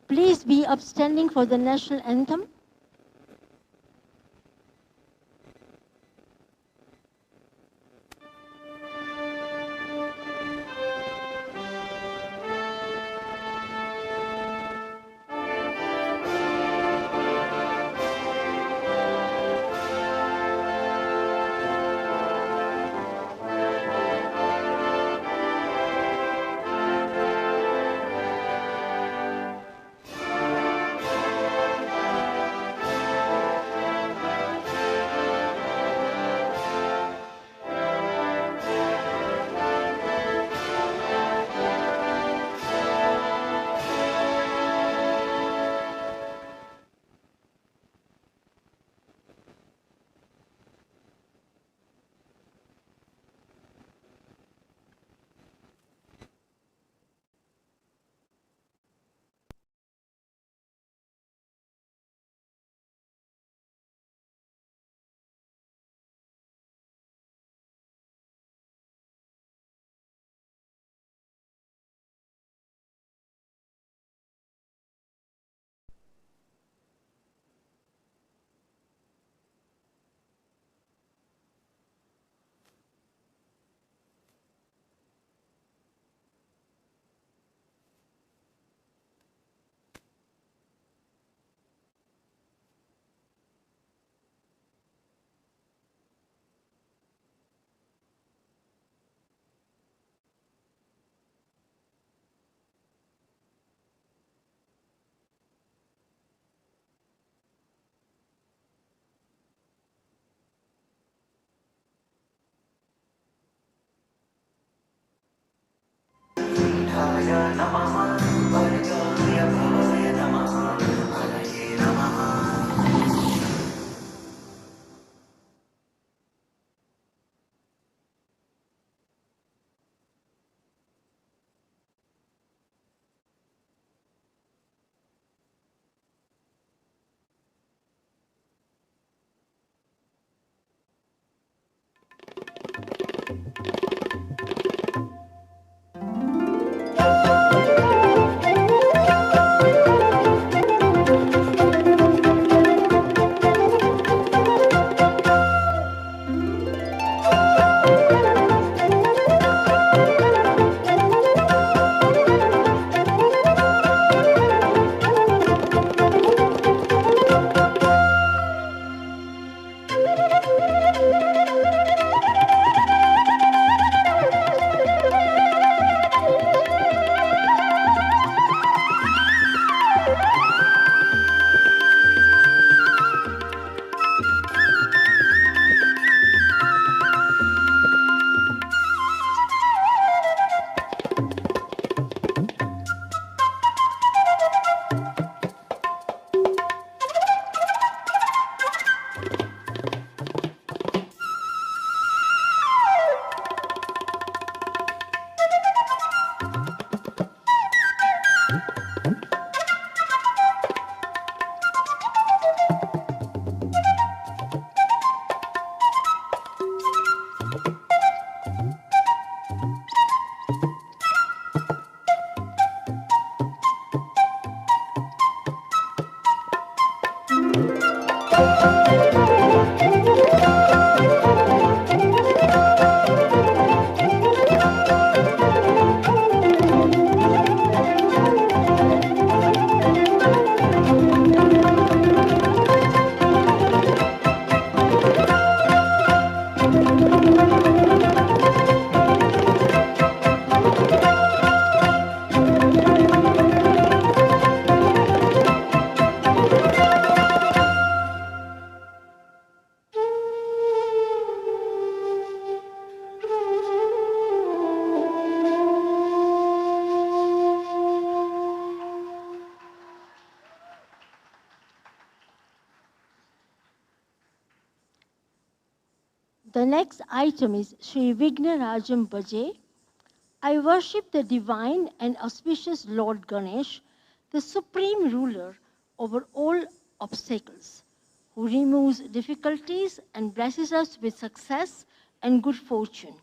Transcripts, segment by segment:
Please be upstanding for the national anthem. The next item is Sri Vigna Rajam Bhaje. I worship the divine and auspicious Lord Ganesh, the supreme ruler over all obstacles, who removes difficulties and blesses us with success and good fortune.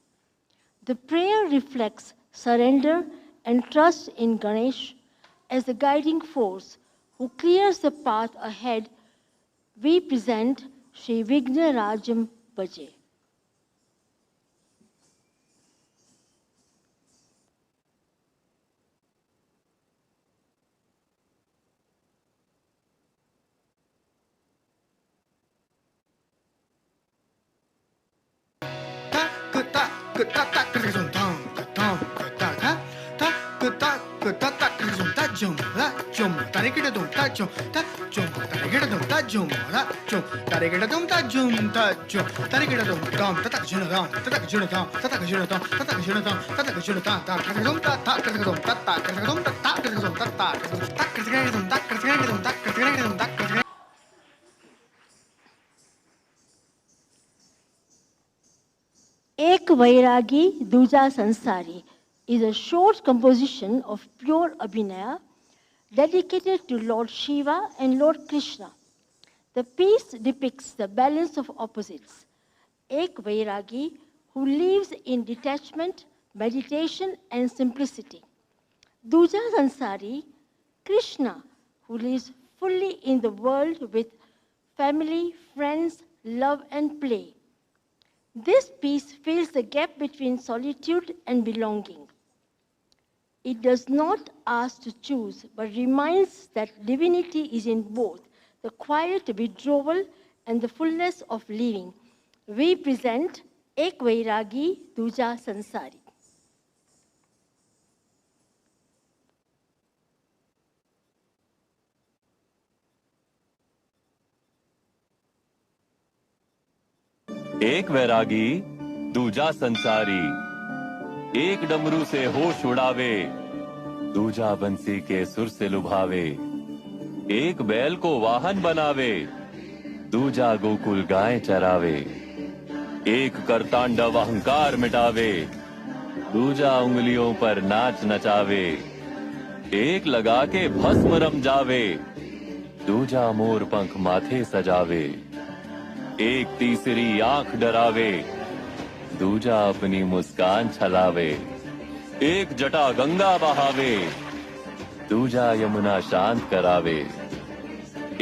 The prayer reflects surrender and trust in Ganesh as the guiding force who clears the path ahead. We present Sri Vigna Rajam Bhaje. Ek Vairagi Duja Sansari is a short composition of pure Abhinaya dedicated to Lord Shiva and Lord Krishna. The piece depicts the balance of opposites. Ek Vairagi, who lives in detachment, meditation, and simplicity. Duja Sansari, Krishna, who lives fully in the world with family, friends, love, and play. This piece fills the gap between solitude and belonging. It does not ask to choose, but reminds that divinity is in both, the quiet withdrawal and the fullness of living. We present Ek Vairagi Duja Sansari. एक वैरागी दूजा संसारी, एक डमरू से होश उड़ावे, दूजा बंसी के सुर से लुभावे, एक बैल को वाहन बनावे, दूजा गोकुल गाय चरावे, एक करतांडव अहंकार मिटावे, दूजा उंगलियों पर नाच नचावे, एक लगा के भस्म रम जावे, दूजा मोर पंख माथे सजावे, एक तीसरी आंख डरावे, दूजा अपनी मुस्कान छलावे, एक जटा गंगा बहावे, दूजा यमुना शांत करावे,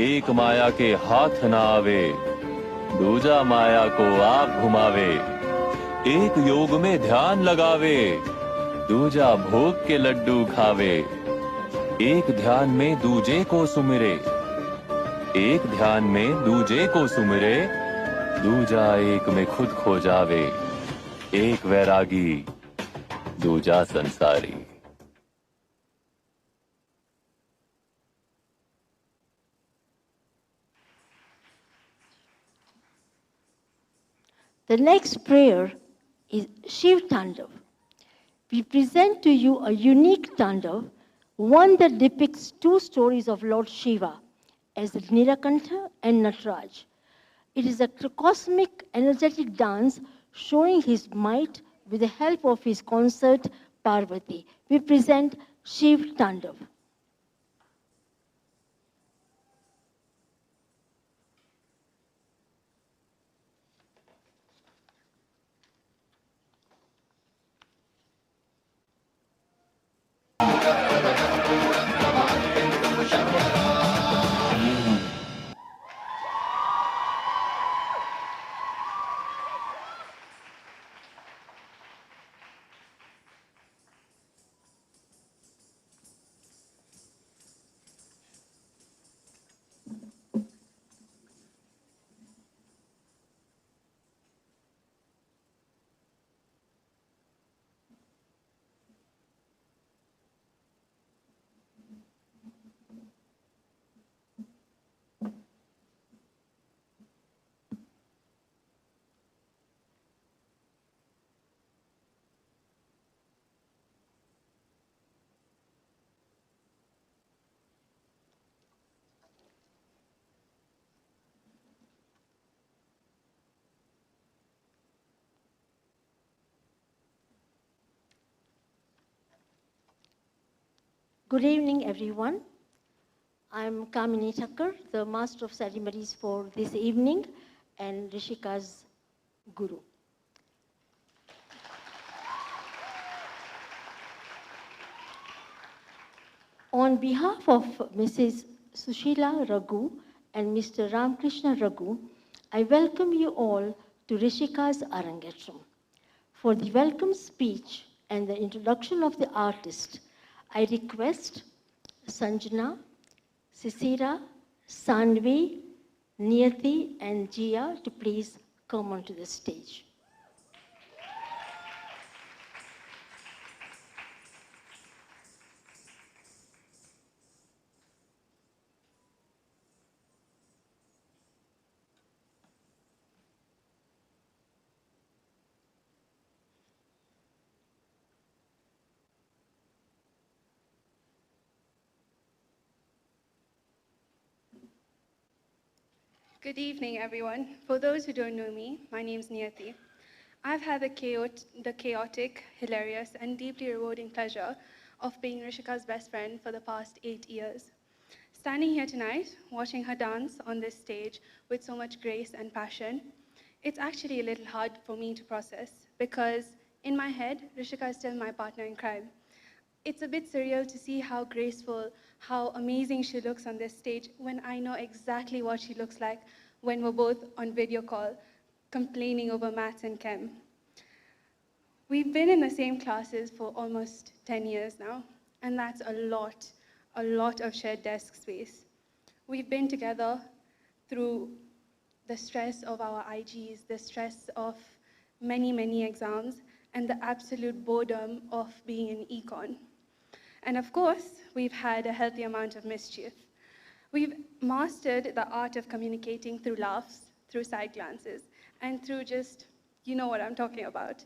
एक माया के हाथ न आवे, दूजा माया को आप घुमावे, एक योग में ध्यान लगावे, दूजा भोग के लड्डू खावे, एक ध्यान में दूजे को सुमिरे, एक ध्यान में दूजे को सुमिरे, दूजा एक में खुद खो जावे, एक वैरागी दूजा संसारी। The next prayer is Shiv Tandav. We present to you a unique Tandav, one that depicts two stories of Lord Shiva as Nilakantha and Nataraj. It is a cosmic, energetic dance showing his might with the help of his consort Parvati. We present Shiv Tandav. Good evening, everyone. I'm Kamini Thakkar, the Master of Ceremonies for this evening and Rishika's Guru. On behalf of Mrs. Sushila Raghu and Mr. Ramkrishna Raghu, I welcome you all to Rishika's Arrangetram. For the welcome speech and the introduction of the artist, I request Sanjana, Sisira, Sanvi, Niyati, and Jia to please come onto the stage. Good evening, everyone. For those who don't know me, my name's Niyati. I've had the chaotic, hilarious, and deeply rewarding pleasure of being Rishika's best friend for the past 8 years. Standing here tonight, watching her dance on this stage with so much grace and passion, it's actually a little hard for me to process because in my head, Rishika is still my partner in crime. It's a bit surreal to see how graceful, how amazing she looks on this stage when I know exactly what she looks like when we're both on video call, complaining over maths and chem. We've been in the same classes for almost 10 years now, and that's a lot of shared desk space. We've been together through the stress of our IGs, the stress of many exams, and the absolute boredom of being in econ. And of course, we've had a healthy amount of mischief. We've mastered the art of communicating through laughs, through side glances, and through just, you know what I'm talking about.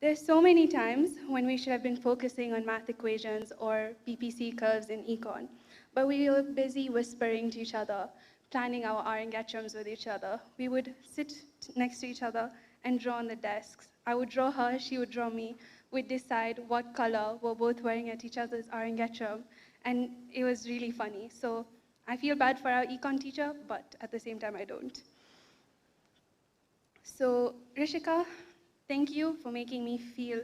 There's so many times when we should have been focusing on math equations or PPC curves in econ, but we were busy whispering to each other, planning our Arrangetrams with each other. We would sit next to each other and draw on the desks. I would draw her, she would draw me. We'd decide what color we're both wearing at each other's Arrangetram, and it was really funny. So I feel bad for our econ teacher, but at the same time, I don't. So Rishika, Thank you for making me feel,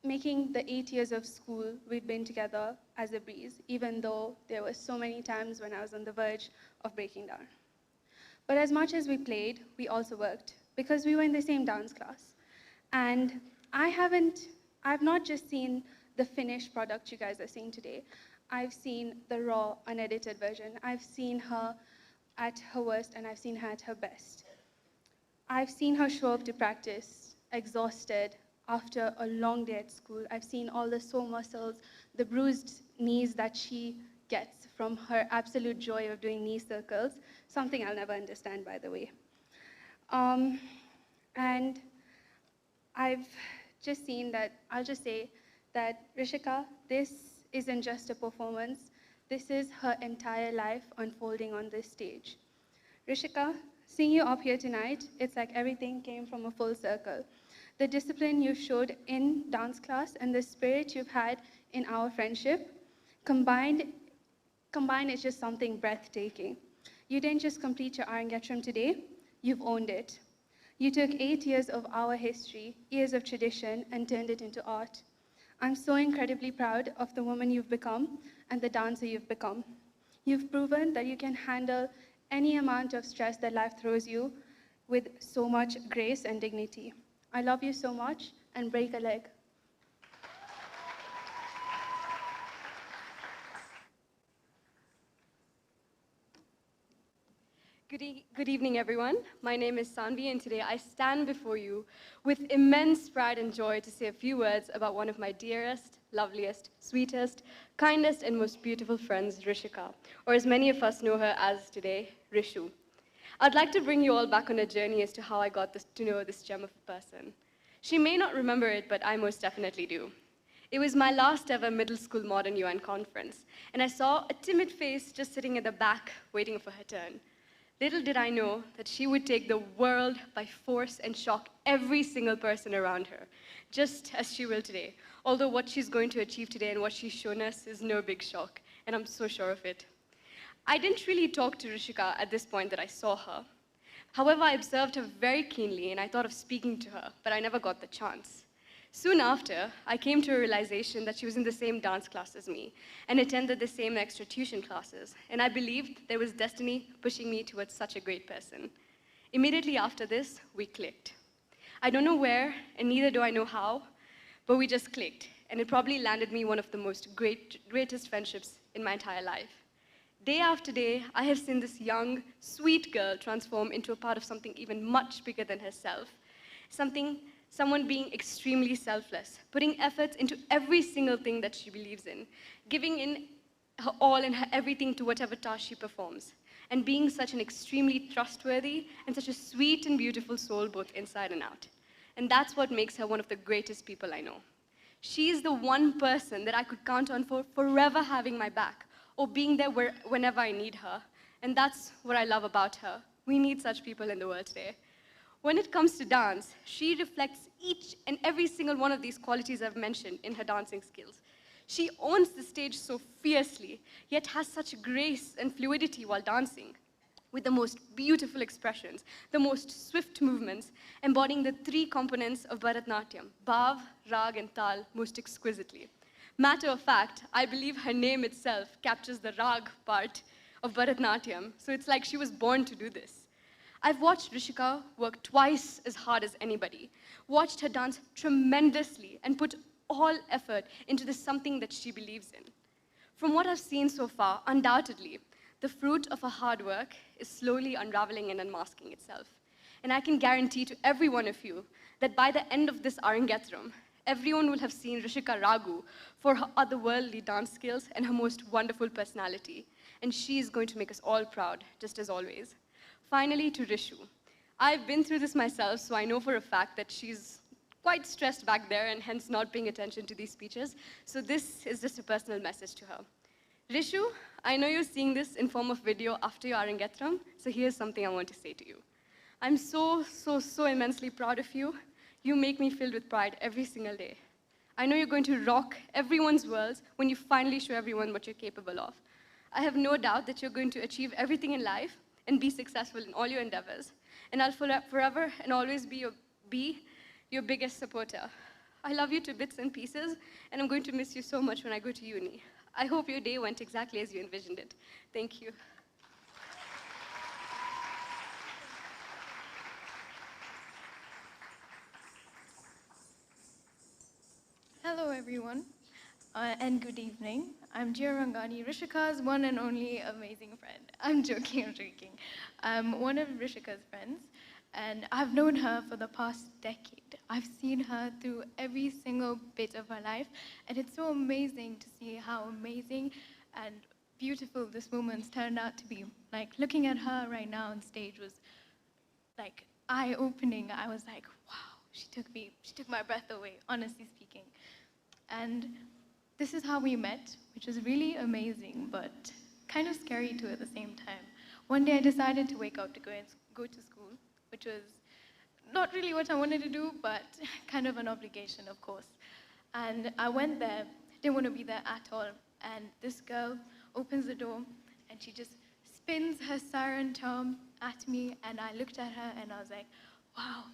making the 8 years of school we've been together as a breeze, even though there were so many times when I was on the verge of breaking down. But as much as we played, we also worked, because we were in the same dance class. And I've not just seen the finished product you guys are seeing today. I've seen the raw, unedited version. I've seen her at her worst, and I've seen her at her best. I've seen her show up to practice, exhausted, after a long day at school. I've seen all the sore muscles, the bruised knees that she gets from her absolute joy of doing knee circles, something I'll never understand, by the way. And I've just seen that, I'll just say that Rishika, this isn't just a performance, this is her entire life unfolding on this stage. Rishika, seeing you up here tonight, it's like everything came from a full circle. The discipline you showed in dance class and the spirit you've had in our friendship, combined is just something breathtaking. You didn't just complete your Arrangetram today, you've owned it. You took 8 years of our history, years of tradition, and turned it into art. I'm so incredibly proud of the woman you've become and the dancer you've become. You've proven that you can handle any amount of stress that life throws you with so much grace and dignity. I love you so much, and break a leg. Good evening, everyone. My name is Sanvi, and today I stand before you with immense pride and joy to say a few words about one of my dearest, loveliest, sweetest, kindest, and most beautiful friends, Rishika, or as many of us know her as today, Rishu. I'd like to bring you all back on a journey as to how I got to know this gem of a person. She may not remember it, but I most definitely do. It was my last ever middle school modern UN conference, and I saw a timid face just sitting at the back, waiting for her turn. Little did I know that she would take the world by force and shock every single person around her, just as she will today. Although what she's going to achieve today and what she's shown us is no big shock, and I'm so sure of it. I didn't really talk to Rishika at this point that I saw her. However, I observed her very keenly, and I thought of speaking to her, but I never got the chance. Soon after, I came to a realization that she was in the same dance class as me and attended the same extra tuition classes, and I believed there was destiny pushing me towards such a great person. Immediately after this, we clicked. I don't know where, and neither do I know how, but we just clicked, and it probably landed me one of the greatest friendships in my entire life. Day after day, I have seen this young, sweet girl transform into a part of something even much bigger than herself. Someone being extremely selfless, putting efforts into every single thing that she believes in, giving in her all and her everything to whatever task she performs, and being such an extremely trustworthy and such a sweet and beautiful soul both inside and out. And that's what makes her one of the greatest people I know. She is the one person that I could count on for forever having my back, or being there whenever I need her. And that's what I love about her. We need such people in the world today. When it comes to dance, she reflects each and every single one of these qualities I've mentioned in her dancing skills. She owns the stage so fiercely, yet has such grace and fluidity while dancing, with the most beautiful expressions, the most swift movements, embodying the three components of Bharatnatyam, Bhav, Rag, and Tal, most exquisitely. Matter of fact, I believe her name itself captures the Rag part of Bharatnatyam, so it's like she was born to do this. I've watched Rishika work twice as hard as anybody, watched her dance tremendously, and put all effort into this something that she believes in. From what I've seen so far, undoubtedly, the fruit of her hard work is slowly unraveling and unmasking itself. And I can guarantee to every one of you that by the end of this Arrangetram, everyone will have seen Rishika Ragu for her otherworldly dance skills and her most wonderful personality. And she is going to make us all proud, just as always. Finally, to Rishu. I've been through this myself, so I know for a fact that she's quite stressed back there and hence not paying attention to these speeches. So this is just a personal message to her. Rishu, I know you're seeing this in form of video after your Arrangetram, so here's something I want to say to you. I'm so immensely proud of you. You make me filled with pride every single day. I know you're going to rock everyone's worlds when you finally show everyone what you're capable of. I have no doubt that you're going to achieve everything in life and be successful in all your endeavors. And I'll forever and always be your biggest supporter. I love you to bits and pieces, and I'm going to miss you so much when I go to uni. I hope your day went exactly as you envisioned it. Thank you. Hello, everyone, and good evening. I'm Jia Rangani, Rishika's one and only amazing friend. I'm joking. I'm one of Rishika's friends, and I've known her for the past decade. I've seen her through every single bit of her life, and it's so amazing to see how amazing and beautiful this woman's turned out to be. Like, looking at her right now on stage was like eye-opening. I was like, wow, she took my breath away, honestly speaking. And this is how we met, which was really amazing, but kind of scary too at the same time. One day I decided to wake up to go to school, which was not really what I wanted to do, but kind of an obligation, of course. And I went there, didn't want to be there at all. And this girl opens the door, and she just spins her siren charm at me, and I looked at her, and I was like, wow,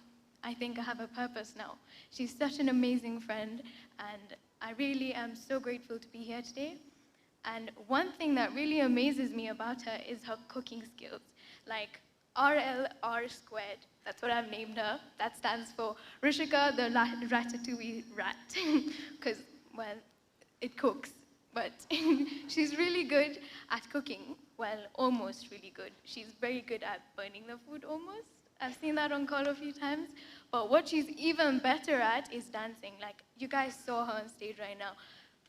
I think I have a purpose now. She's such an amazing friend, and I really am so grateful to be here today. And one thing that really amazes me about her is her cooking skills. Like RLR squared, that's what I've named her. That stands for Rishika the Ratatouille Rat, because, well, it cooks. But she's really good at cooking. Well, almost really good. She's very good at burning the food, almost. I've seen that on call a few times. But what she's even better at is dancing. Like, you guys saw her on stage right now.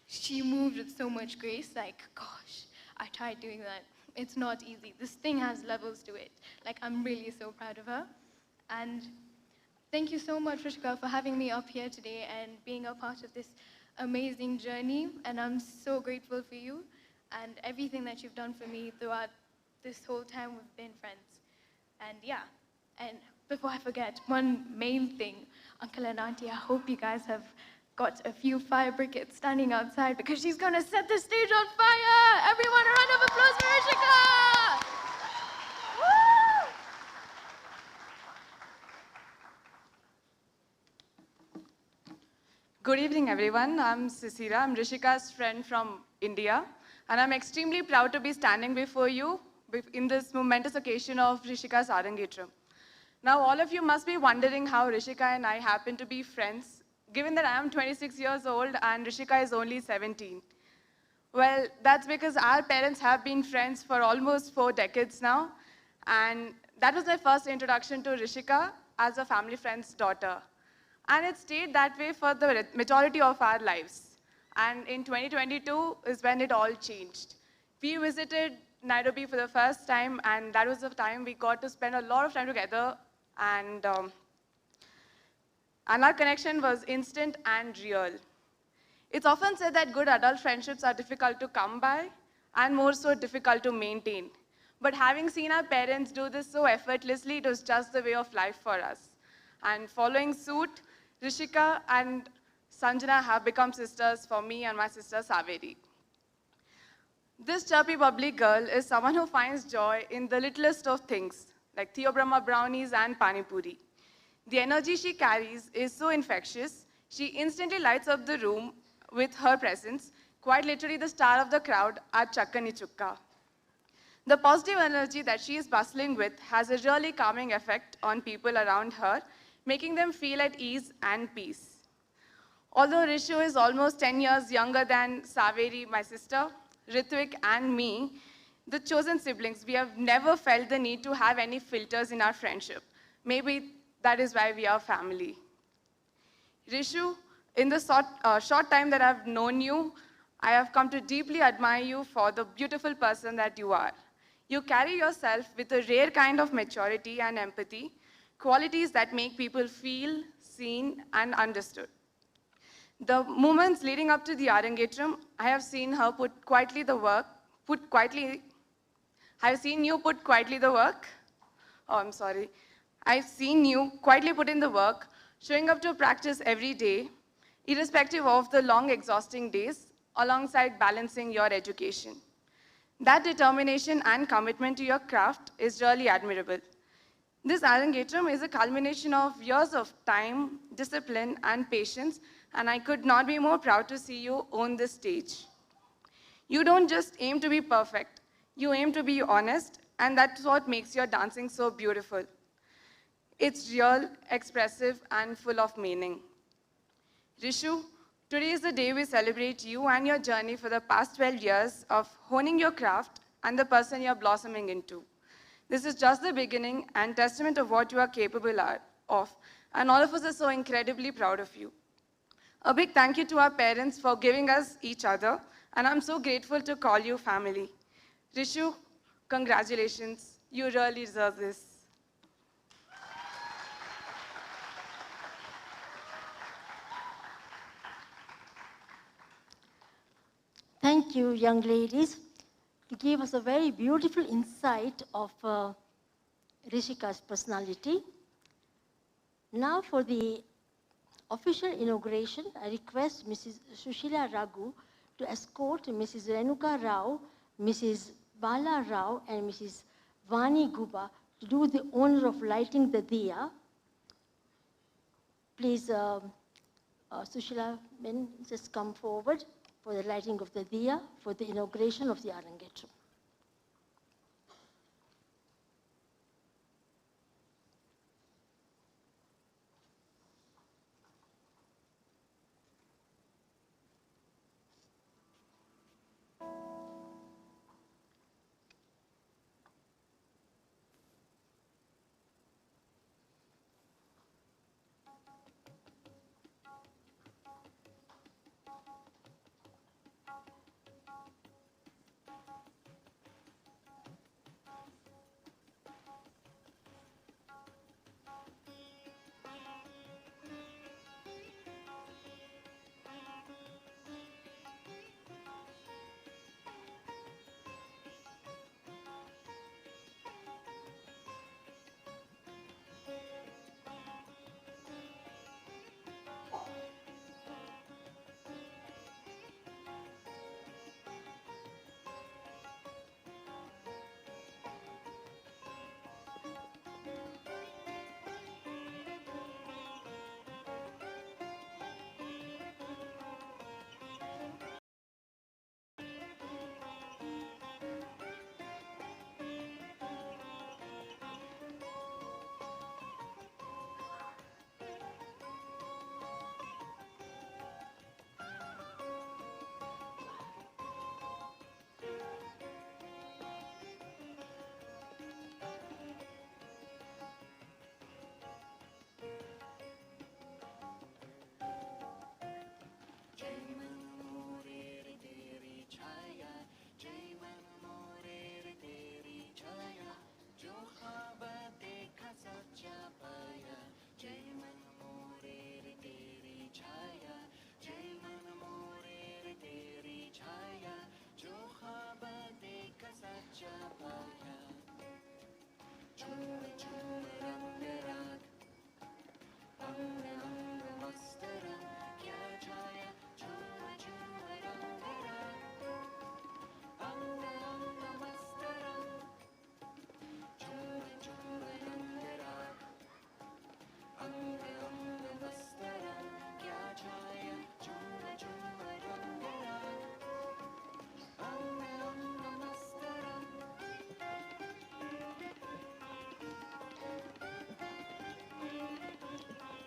She moved with so much grace. Like, gosh, I tried doing that. It's not easy. This thing has levels to it. Like, I'm really so proud of her. And thank you so much, Rishika, for having me up here today and being a part of this amazing journey. And I'm so grateful for you and everything that you've done for me throughout this whole time we've been friends. And yeah, and before I forget, one main thing, Uncle and Auntie, I hope you guys have got a few fire brigades standing outside because she's gonna set the stage on fire! Everyone, a round of applause for Rishika! Woo! Good evening, everyone. I'm Sisira. I'm Rishika's friend from India. And I'm extremely proud to be standing before you in this momentous occasion of Rishika's Arrangetram. Now, all of you must be wondering how Rishika and I happen to be friends, given that I am 26 years old and Rishika is only 17. Well, that's because our parents have been friends for almost 4 decades now. And that was my first introduction to Rishika as a family friend's daughter. And it stayed that way for the majority of our lives. And in 2022 is when it all changed. We visited Nairobi for the first time, and that was the time we got to spend a lot of time together, and our connection was instant and real. It's often said that good adult friendships are difficult to come by, and more so difficult to maintain. But having seen our parents do this so effortlessly, it was just the way of life for us. And following suit, Rishika and Sanjana have become sisters for me and my sister Saveri. This chirpy, bubbly girl is someone who finds joy in the littlest of things, like Theobrahma brownies and Pani Puri. The energy she carries is so infectious, she instantly lights up the room with her presence, quite literally the star of the crowd at Chakkani Chukka. The positive energy that she is bustling with has a really calming effect on people around her, making them feel at ease and peace. Although Rishu is almost 10 years younger than Saveri, my sister, Ritwik, and me, the chosen siblings, we have never felt the need to have any filters in our friendship. Maybe that is why we are family. Rishu, in the short time that I've known you, I have come to deeply admire you for the beautiful person that you are. You carry yourself with a rare kind of maturity and empathy, qualities that make people feel seen and understood. The moments leading up to the Arrangetram, I have seen her put quietly the work. I've seen you put quietly the work. Oh, I'm sorry. I've seen you quietly put in the work, showing up to practice every day, irrespective of the long, exhausting days, alongside balancing your education. That determination and commitment to your craft is really admirable. This Arrangetram is a culmination of years of time, discipline, and patience, and I could not be more proud to see you on this stage. You don't just aim to be perfect, you aim to be honest, and that's what makes your dancing so beautiful. It's real, expressive, and full of meaning. Rishu, today is the day we celebrate you and your journey for the past 12 years of honing your craft and the person you're blossoming into. This is just the beginning and testament of what you are capable of, and all of us are so incredibly proud of you. A big thank you to our parents for giving us each other, and I'm so grateful to call you family. Rishu, congratulations. You really deserve this. Thank you, young ladies. You gave us a very beautiful insight of Rishika's personality. Now for the official inauguration, I request Mrs. Sushila Raghu to escort Mrs. Renuka Rao, Mrs. Bala Rao, and Mrs. Vani Guba to do the honor of lighting the diya. Please, Sushila, just come forward for the lighting of the diya for the inauguration of the Arrangetram.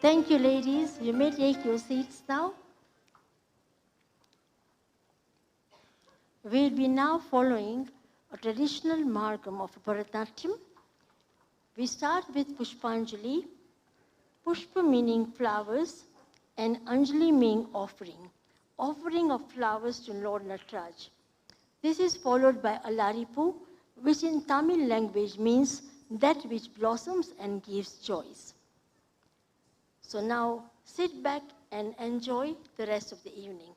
Thank you, ladies. You may take your seats now. We'll be now following a traditional margam of Bharatanatyam. We start with Pushpanjali, Pushpa meaning flowers, and Anjali meaning offering, offering of flowers to Lord Nataraj. This is followed by Alaripu, which in Tamil language means that which blossoms and gives joys. So now sit back and enjoy the rest of the evening.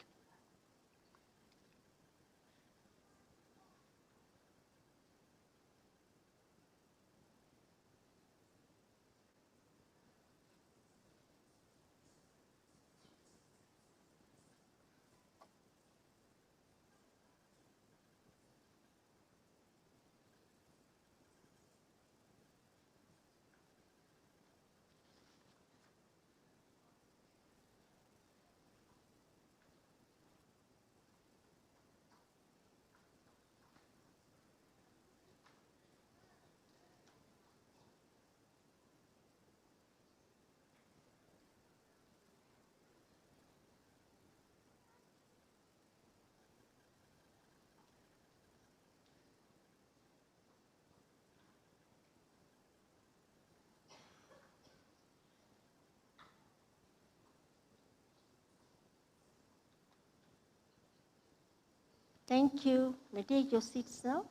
Thank you. May take your seats now.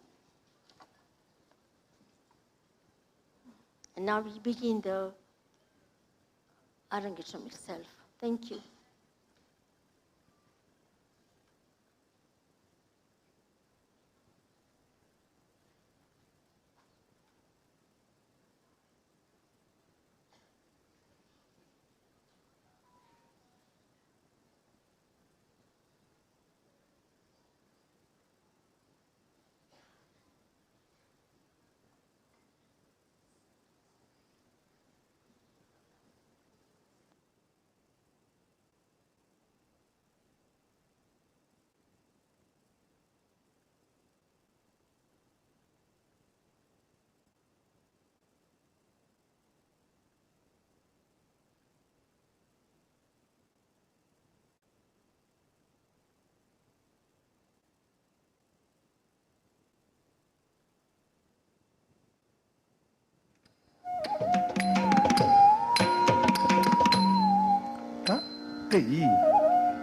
And now we begin the Arrangetram itself. Thank you.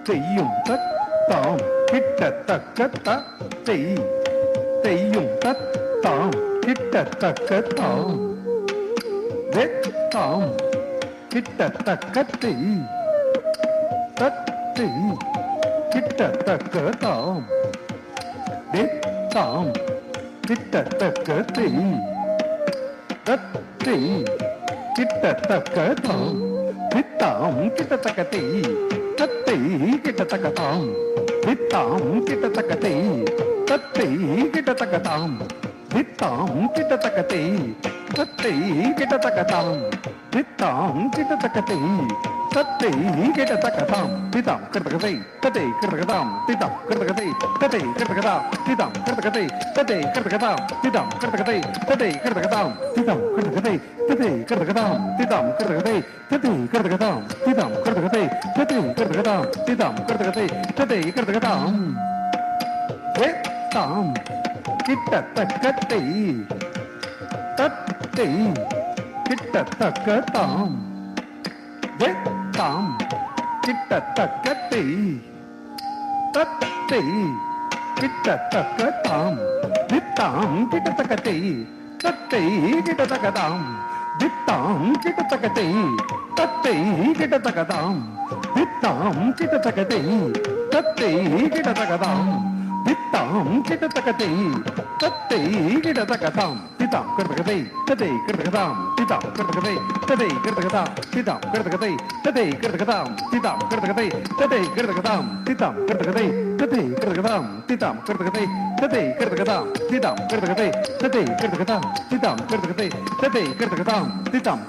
செய்யும் தத்தாம் கிட்டத்தக்க செய்யும் தத்தாம் கிட்டத்தக்க தாம் வெத்தாம் கிட்டத்தக்க தத்தை கிட்டத்தக்க தாம் வெத்தாம் கிட்டத்தக்க தத்தை கிட்டத்தக்க தாம் வித்தாம் கிட்டத்தக்கத்தை தத்தை கிட்டத்தக்கதாம் வித்தாம் கிட்டத்தக்கத்தை தத்தை கிட்டத்தக்கதாம் வித்தாம் கிட்டத்தக்கத்தை தத்தை கிட்டத்தக்கதாம் வித்தாம் கிட்டத்தக்கத்தை தத்தை கிட்டத்தக்கதாம் விதாம் கிட்டத்தக்கதை தத்தை கிட்டத்தக்கதாம் விதாம் கிட்டத்தக்கதை தத்தை கிட்டத்தக்கதாம் விதாம் கிட்டத்தக்கதை தத்தை கிட்டத்தக்கதாம் விதாம் கிட்டத்தக்கதை தத்தை கிட்டத்தக்கதாம் விதாம் கிட்டத்தக்கதை தத்தை கிட்டத்தக்கதாம் விதாம் கிட்டத்தக்கதை தத்தை கிட்டத்தக்கதாம் விதாம் கிட்டத்தக்கதை தத்தை கிட்டத்தக்கதாம் விதாம் கிட்டத்தக்கதை தத்தை கிட்டத்தக்கதாம் வேத்தாம் கிட்டத்தக்கத்தை தத்தை கிட்டத்தக்கதாம் வேத்தாம் கிட்டத்தக்கத்தை தத்தை கிட்டத்தக்கதாம் வித்தாம் கிட்டத்தக்கத்தை தத்தை கிட்டத்தக்கதாம் வித்தாம் கிட்டத்தக்கத்தை தத்தை கிட்டத்தக்கதாம் வித்தாம் கிட்டத்தக்கத்தை தத்தை கிட்டத்தக்கதாம் வித்தாம் கிட்டத்தக்கத்தை தத்தை கிட்டத்தக்கதாம் விதாம் கிட்டத்தக்கதை தத்தை கிட்டத்தக்கதாம் விதாம் கிட்டத்தக்கதை தத்தை கிட்டத்தக்கதாம் விதாம் கிட்டத்தக்கதை தத்தை கிட்டத்தக்கதாம் விதாம் கிட்டத்தக்கதை தத்தை கிட்டத்தக்கதாம் விதாம் கிட்டத்தக்கதை தத்தை கிட்டத்தக்கதாம் விதாம் கிட்டத்தக்கதை தத்தை கிட்டத்தக்கதாம் விதாம் கிட்டத்தக்கதை தத்தை கிட்டத்தக்கதாம் விதாம் கிட்டத்தக்கதை தத்தை கிட்டத்தக்கதாம் விதாம் கிட்டத்தக்கதை தத்தை கிட்டத்தக்கதாம் விதாம்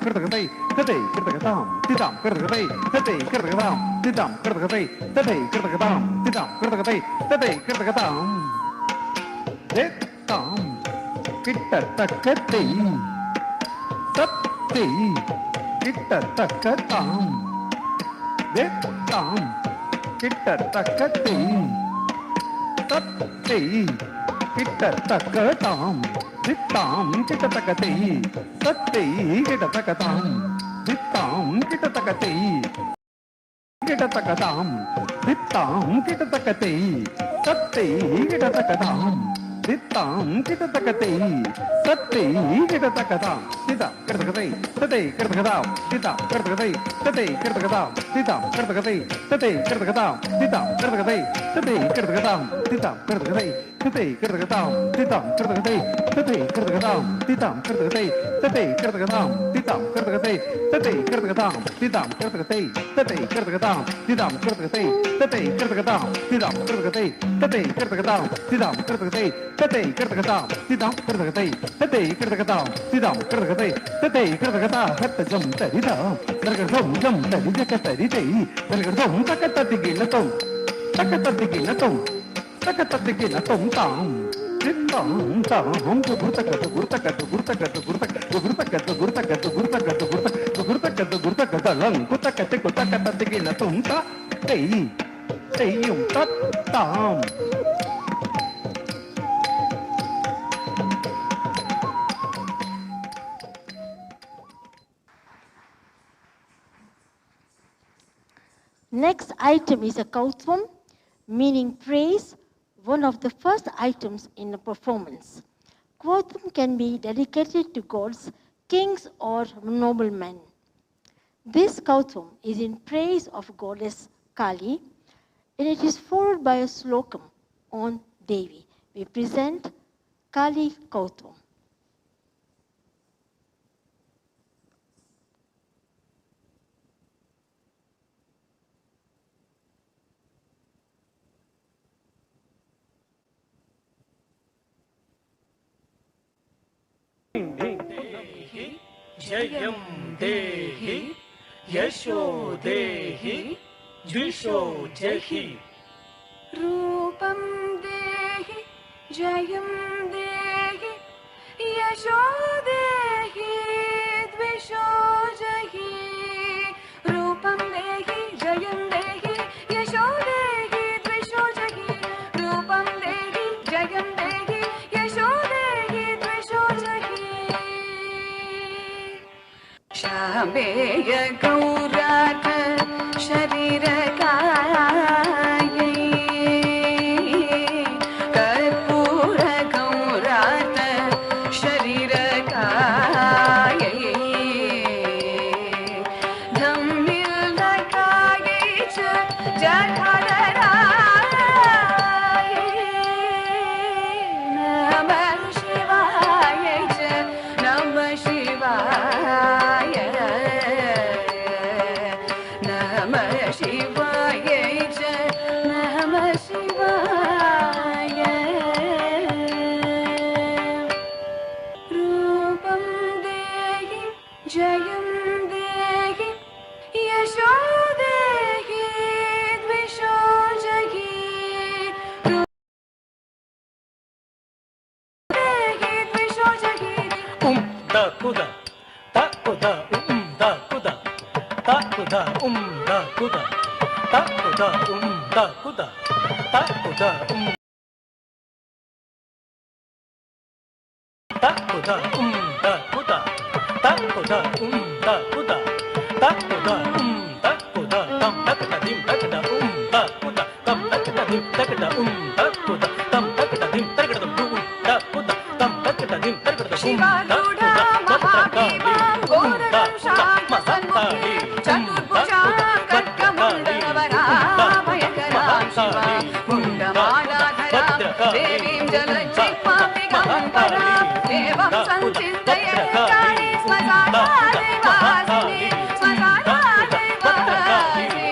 கிட்டத்தக்கதை தத்தை கிட்டத்தக்கதாம் விதாம் கிட்டத்தக்கதை தத்தை கிட்டத்தக்கதாம் விதாம் கிட்டத்தக்கதை தத்தை கிட்டத்தக்கதாம் வேத்தாம் கிட்டத்தக்கத்தை தத்தை கிட்டத்தக்கதாம் வேத்தாம் கிட்டத்தக்கத்தை தத்தை கிட்டத்தக்கதாம் வித்தாம் கிட்டத்தக்கத்தை தத்தை கிட்டத்தக்கதாம் வித்தாம் கிட்டத்தக்கத்தை கிட்டத்தக்கதாம் வித்தாம் கிட்டத்தக்கத்தை தத்தை கிட்டத்தக்கதாம் வித்தாம் கிட்டத்தக்கத்தை தத்தை கிட்டத்தக்கதாம் விதாம் கிட்டத்தக்கதை தத்தை கிட்டத்தக்கதாம் விதாம் கிட்டத்தக்கதை தத்தை கிட்டத்தக்கதாம் விதாம் கிட்டத்தக்கதை தத்தை கிட்டத்தக்கதாம் விதாம் கிட்டத்தக்கதை தத்தை கிட்டத்தக்கதாம் விதாம் கிட்டத்தக்கதை தத்தை கிட்டத்தக்கதாம் விதாம் கிட்டத்தக்கதை தத்தை கிட்டத்தக்கதாம் விதாம் கிட்டத்தக்கதை தத்தை கிட்டத்தக்கதாம் விதாம் கிட்டத்தக்கதை தத்தை கிட்டத்தக்கதாம் விதாம் கிட்டத்தக்கதை தத்தை கிட்டத்தக்கதாம் விதாம் கிட்டத்தக்கதை தத்தை கிட்டத்தக்கதாம் விதாம் கிட்டத்தக்கதை தத்தை கிட்டத்தக்கதாம் விதாம் கிட்டத்தக்கதை தத்தை கிட்டத்தக்கதாம் விதாம் கிட்டத்தக்கதை தத்தை கிட்டத்தக்கதாம் விதாம் கிட்டத்தக்கதை தத்தை கிட்டத்தக்கதா ஹத்தஜம் தரிதாம் நரகதம் ஜம் தரிஜக தரிதை நரகதம் தக்கத்தத்திகிலதம் தக்கத்தத்திகிலதம் தக்கத்தத்திகிலதம் தாம் தித்தாம் தாம் குருதக்கத்து குருதக்கத்து குருதக்கத்து குருதக்கத்து குருதக்கத்து குருதக்கத்து குருதக்கத்து குருதக்கத்து குருதக்கத்து குருதக்கதலம் குத்தக்கத்து குத்தக்கத்தத்திகிலதம் தத்தை செய்யும் தத்தாம் Next item is a kautvam, meaning praise, one of the first items in a performance. Kautum can be dedicated to gods, kings, or noblemen. This Kautum is in praise of goddess Kali, and it is followed by a slokam on Devi. We present Kali Kautum. जयं देहि यशो देहि द्विषो जहि रूपं देहि जयं देहि यशो देहि द्विषो जहि रूपं देहि जयं देहि यशो देहि द्विषो जहि रूपं देहि जयं देहि यशो देहि द्विषो जहि शामेय गौराथ शरीर कायै कर्पूर गौराथ शरीर कायै धम्मिल कायै च जठरायै नमः शिवाय च नमः शिवाय नमः शिवाय च नमः शिवाय रूपं देहि जयं देहि यशो देहि द्विषो जहि देहि द्विषो जहि da kuda ta kuda da kuda ta kuda da kuda ta kuda da kuda ta kuda ta kuda da kuda ta kuda da kuda ta kuda da kuda tam takda dim takda da kuda tam takda dim takda da kuda tam takda dim takda da kuda tam takda dim takda शिवारूढा महाभीमां घोरं शान्तसन्मुखीं चतुर्भुजां खड्गमण्डलवराभयकरां शिवां मुण्डमालाधरां देवीं जलज्जिह्वां दिगम्बरां देवं सञ्चिन्तय काली श्मशानादिवासिनी श्मशानादिवासिनी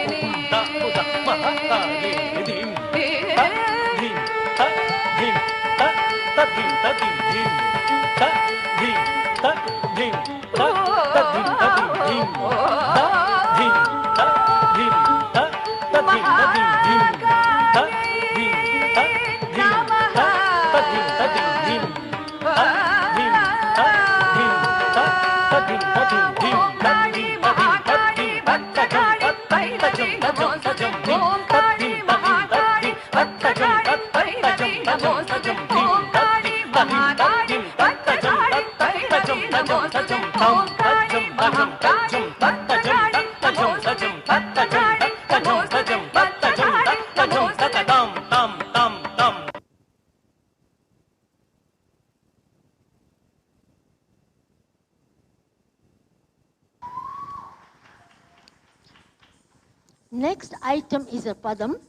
Next item is a padam,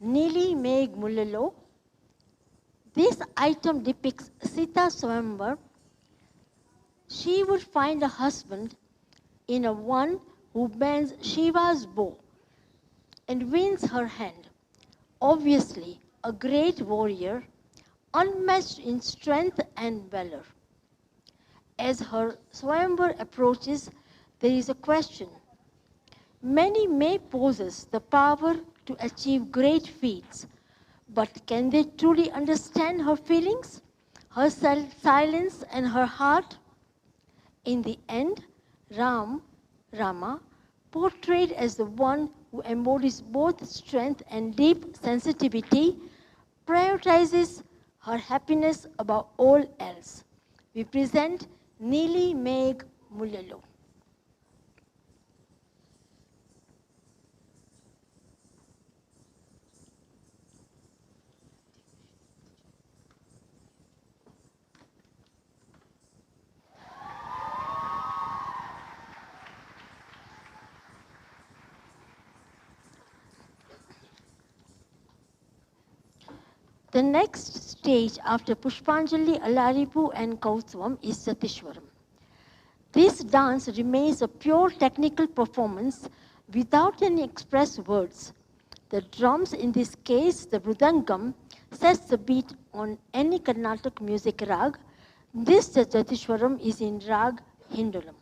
Nili Meg Mulilo. This item depicts Sita Swayamvar. She would find a husband in a one who bends Shiva's bow and wins her hand. Obviously, a great warrior, unmatched in strength and valor. As her Swayamvar approaches, there is a question. Many may possess the power to achieve great feats, but can they truly understand her feelings, her silence, and her heart? In the end, Rama, portrayed as the one who embodies both strength and deep sensitivity, prioritizes her happiness above all else. We present Nili Meg Mulilo. The next stage after Pushpanjali, Alaripu and Kautsavam is Satishwaram. This dance remains a pure technical performance without any express words. The drums, in this case the Mridangam, sets the beat on any Carnatic music rag. This Satishwaram is in rag Hindulam.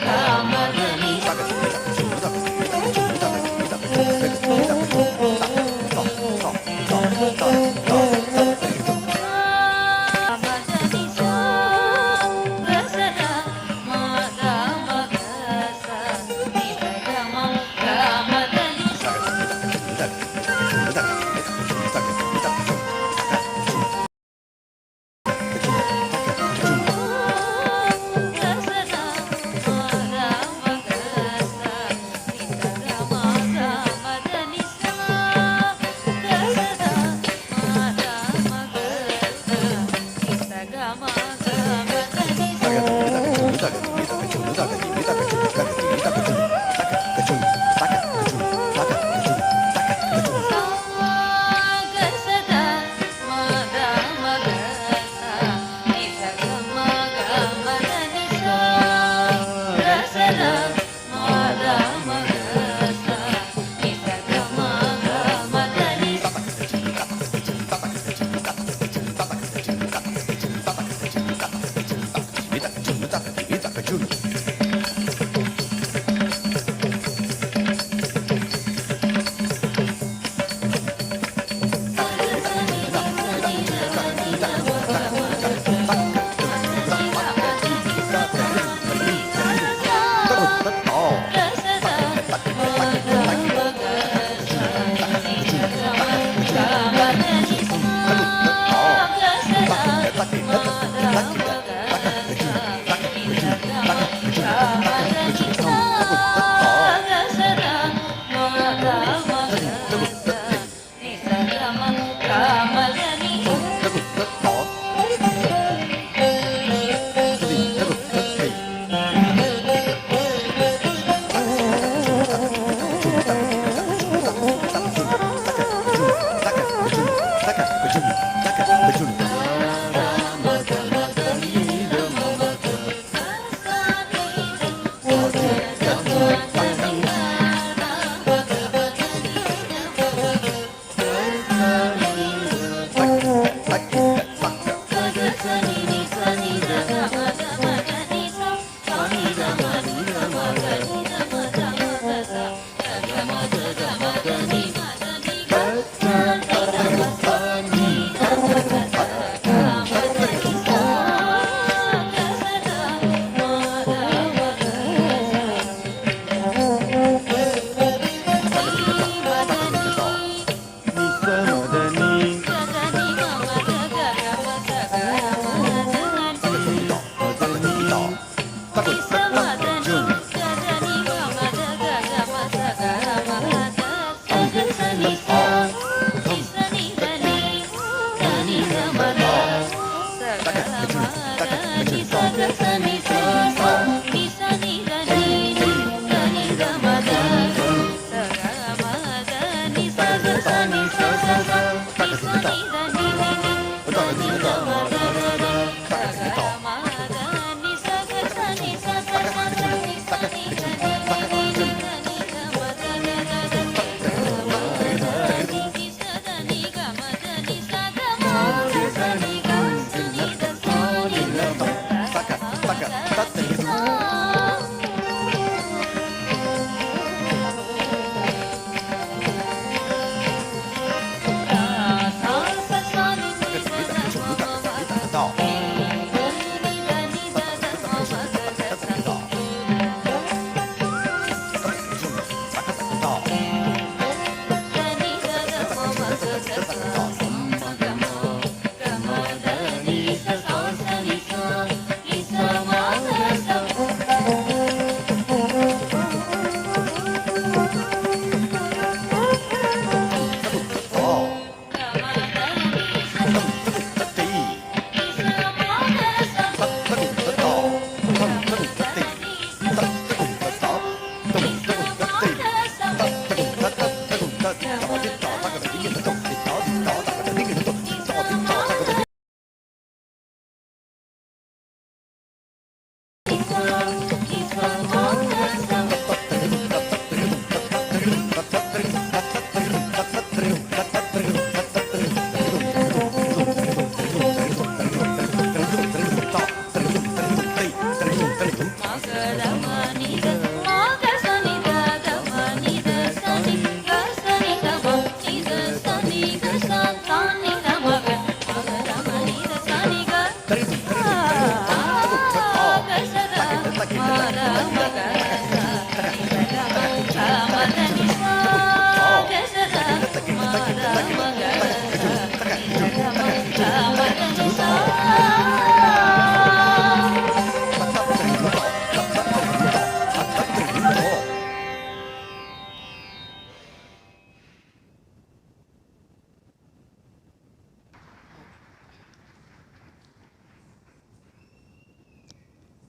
Come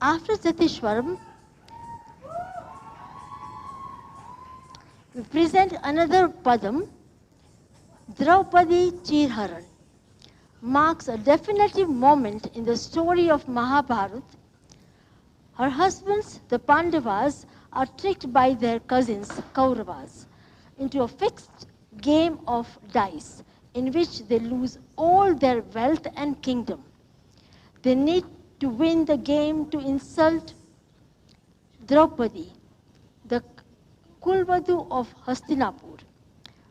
After Jatishwaram, we present another padam, Draupadi Chirharan. Marks a definitive moment in the story of Mahabharata. Her husbands, the Pandavas, are tricked by their cousins, Kauravas, into a fixed game of dice in which they lose all their wealth and kingdom. They need to win the game to insult Draupadi, the Kulvadu of Hastinapur.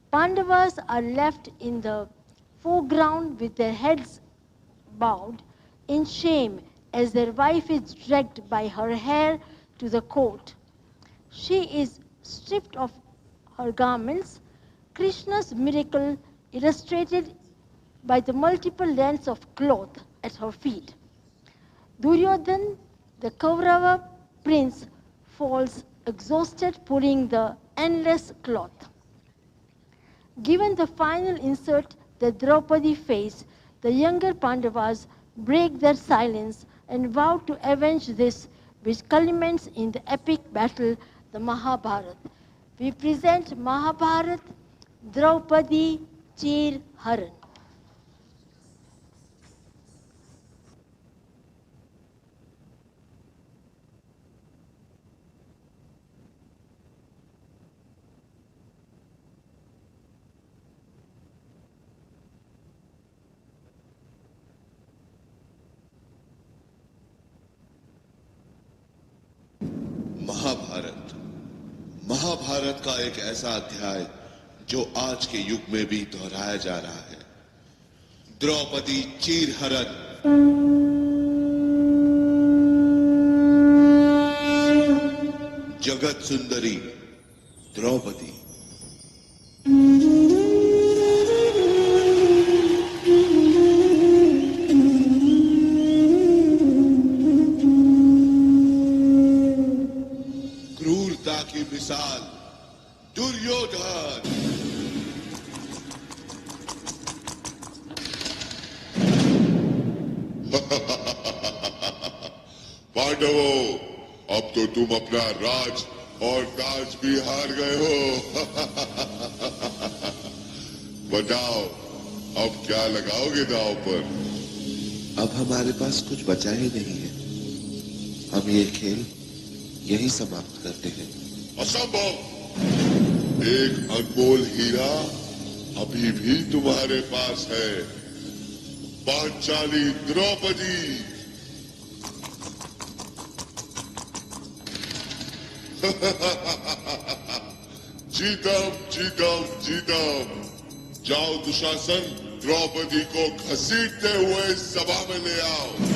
Pandavas are left in the foreground with their heads bowed in shame as their wife is dragged by her hair to the court. She is stripped of her garments, Krishna's miracle illustrated by the multiple lengths of cloth at her feet. Duryodhan, the Kaurava prince, falls exhausted pulling the endless cloth. Given the final insult that Draupadi faced, the younger Pandavas break their silence and vow to avenge this, which culminates in the epic battle, the Mahabharata. We present Mahabharata, Draupadi Chirharan. Mahabharat का एक ऐसा अध्याय जो आज के युग में भी दोहराया जा रहा है। द्रौपदी चीरहरण। जगत सुंदरी द्रौपदी। की मिसाल दुर्योधन। पांडवों, अब तो तुम अपना राज और ताज भी हार गए हो। बताओ, अब क्या लगाओगे दांव पर? अब हमारे पास कुछ बचा ही नहीं है। हम ये खेल यही समाप्त करते हैं। असंभव! एक अनमोल हीरा अभी भी तुम्हारे पास है, पांचाली द्रौपदी। जीतम जीतम जीतम। जाओ दुशासन, द्रौपदी को घसीटते हुए सभा में ले आओ।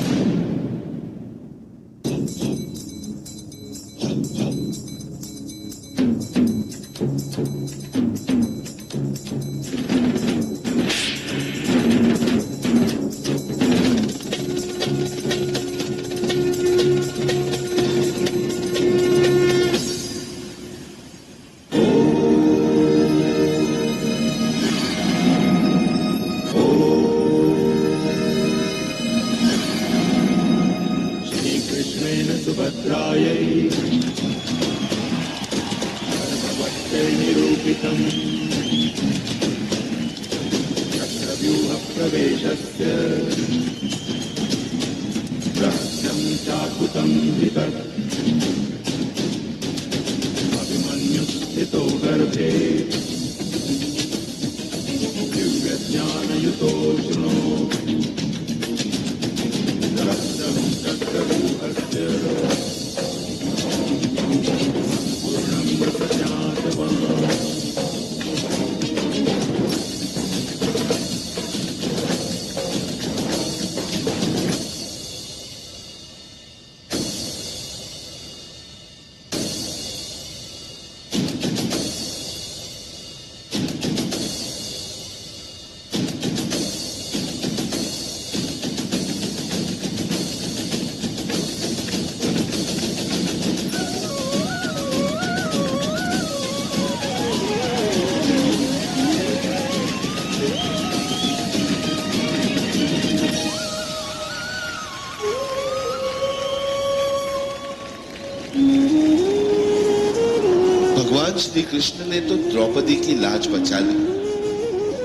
भगवान श्री कृष्ण ने तो द्रौपदी की लाज बचा ली,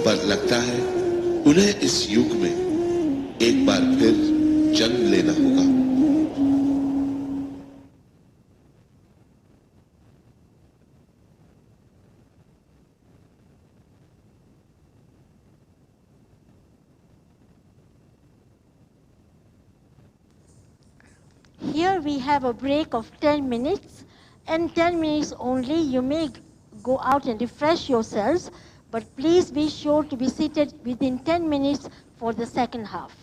पर लगता है उन्हें इस युग में एक बार फिर जन्म लेना होगा। Here we have a break of 10 minutes, and 10 minutes only. You may go out and refresh yourselves, but please be sure to be seated within 10 minutes for the second half.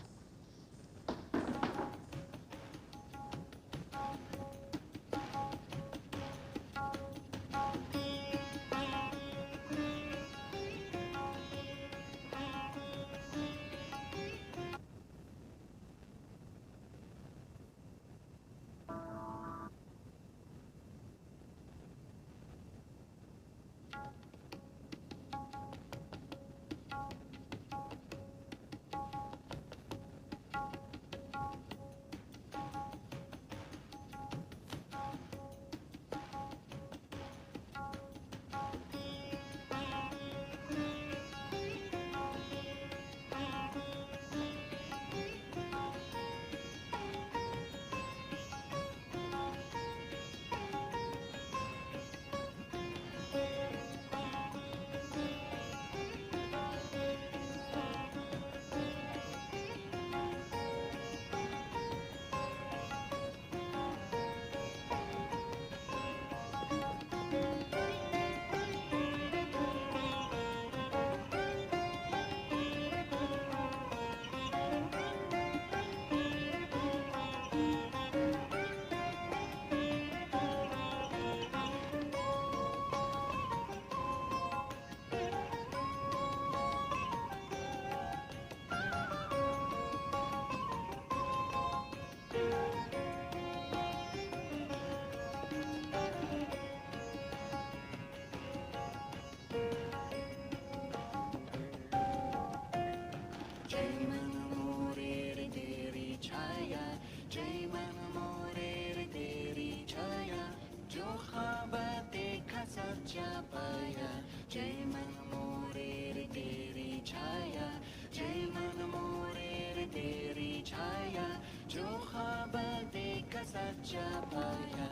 जय मन मोरे रे तेरी छाया, जय मन मोरे रे तेरी छाया, जो ख्वाब देखा सच्चा पाया।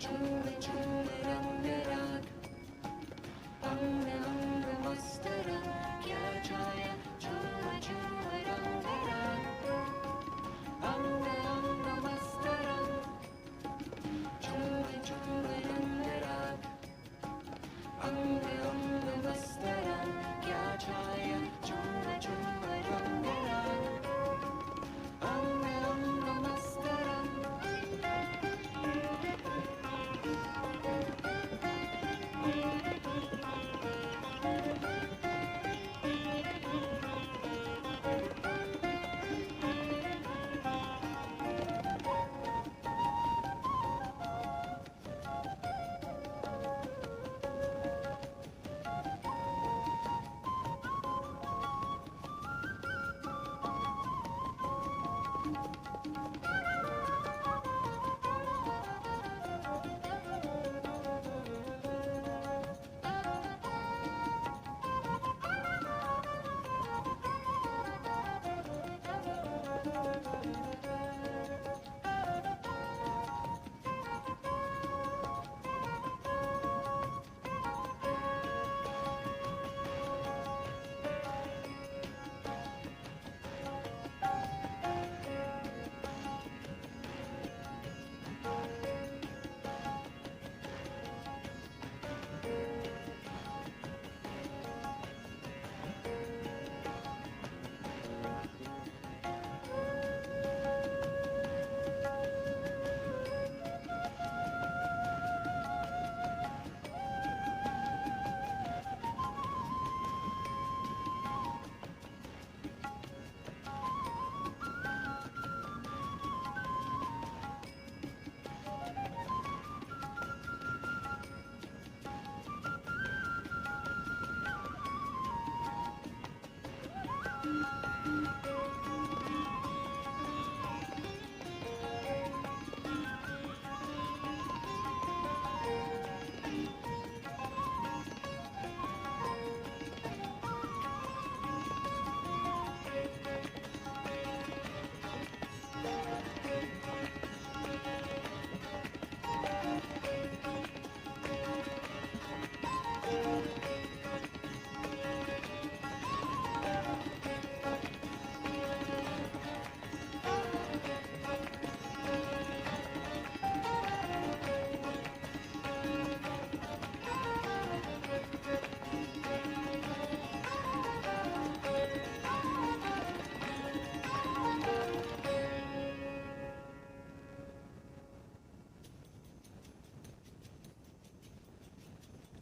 झूम झूम रंग राग, अंग अंग मस्त रंग, क्या छाया झूम झूम रंग राग, अंग अंग मस्त रंग, झूम झूम रंग राग, अंग अंग मस्त रंग, क्या छाया झूम झूम रंग राग, अंग अंग मस्त रंग।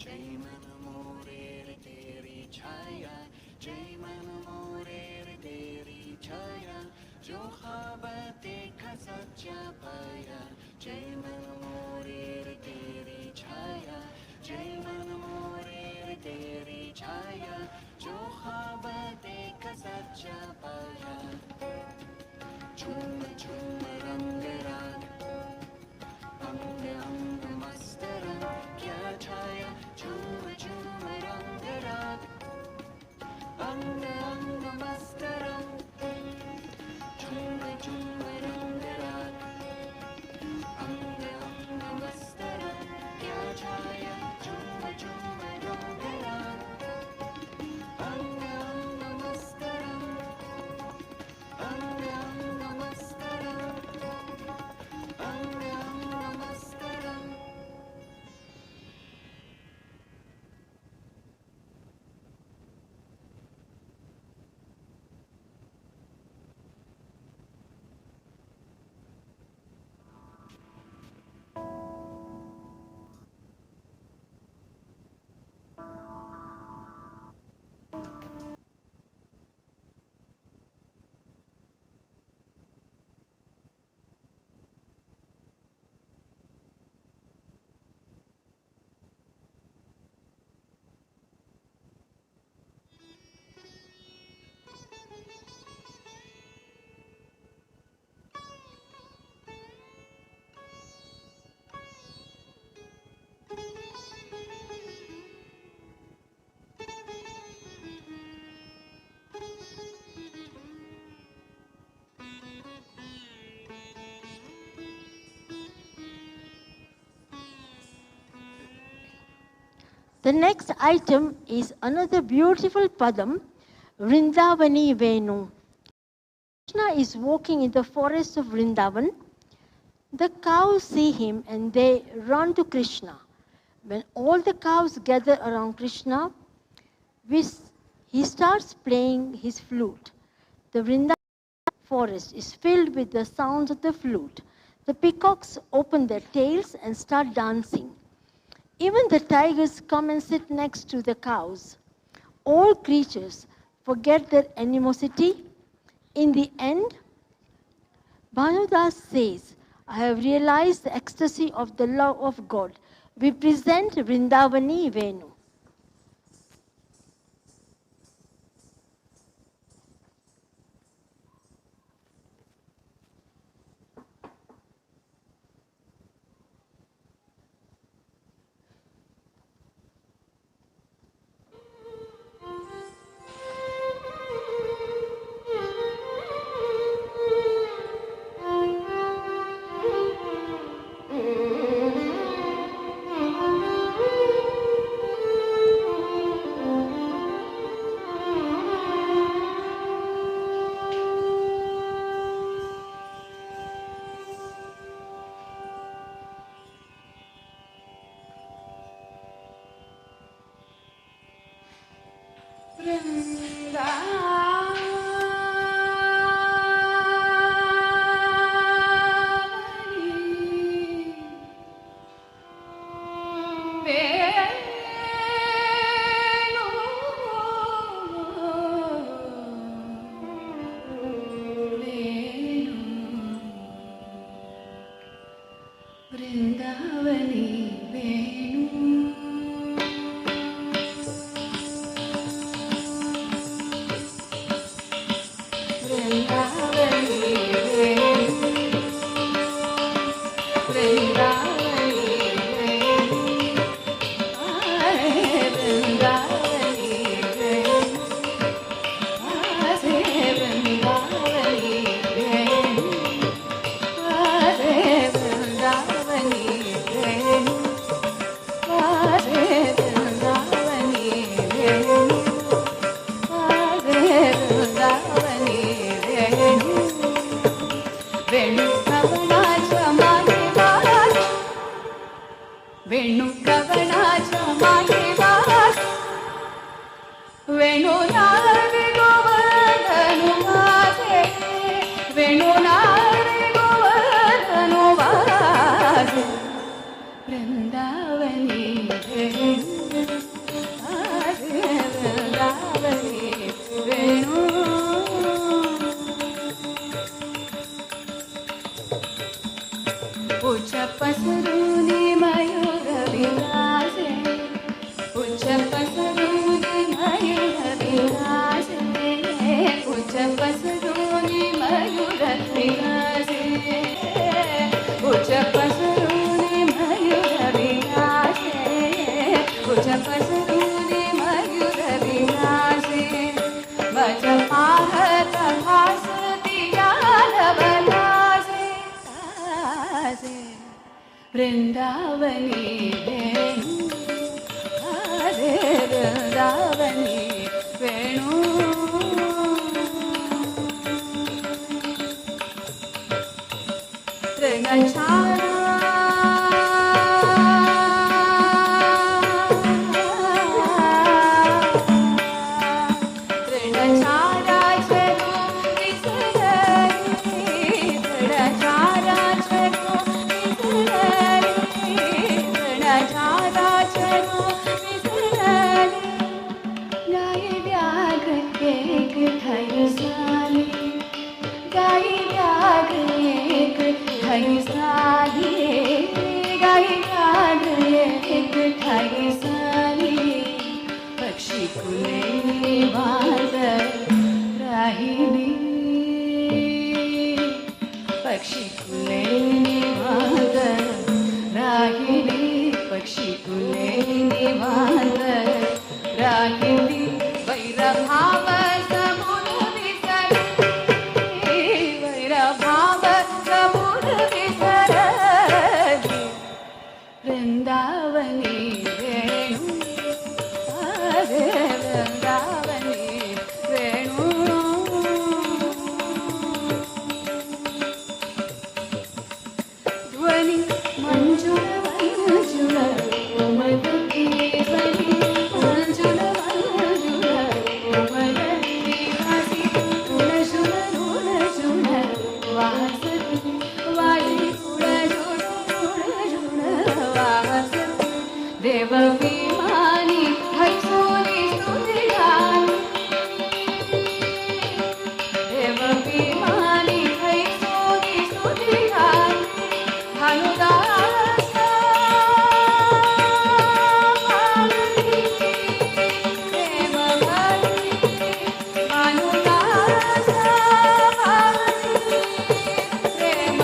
जय मन मोरे रे तेरी छाया, जय मन मोरे रे तेरी छाया, जो ख्वाब देखा सच्चा पाया। जय मन मोरे रे तेरी छाया, जय मन मोरे रे तेरी छाया, जो ख्वाब देखा सच्चा पाया। झूम झूम रंग राग, अंग अंग मस्त रंग, क्या छाया झूम झूम रंग राग, अंग अंग मस्त रंग, झूम झूम रंग राग, अंग अंग मस्त रंग, क्या छाया झूम झूम रंग राग, अंग अंग मस्त रंग, अंग अंग मस्त The next item is another beautiful padam, Vrindavani Venu. Krishna is walking in the forest of Vrindavan. The cows see him and they run to Krishna. When all the cows gather around Krishna, he starts playing his flute. The Vrindavan forest is filled with the sounds of the flute. The peacocks open their tails and start dancing. Even the tigers come and sit next to the cows. All creatures forget their animosity. In the end, Bhanudas says, I have realized the ecstasy of the love of God. We present Vrindavani Venu. देववीमानि हरिसूरि स्तुतिगान देववीमानि हरिसूरि स्तुतिगान Bhanudas भावति प्रेम भक्ति भानुदास भावति प्रेम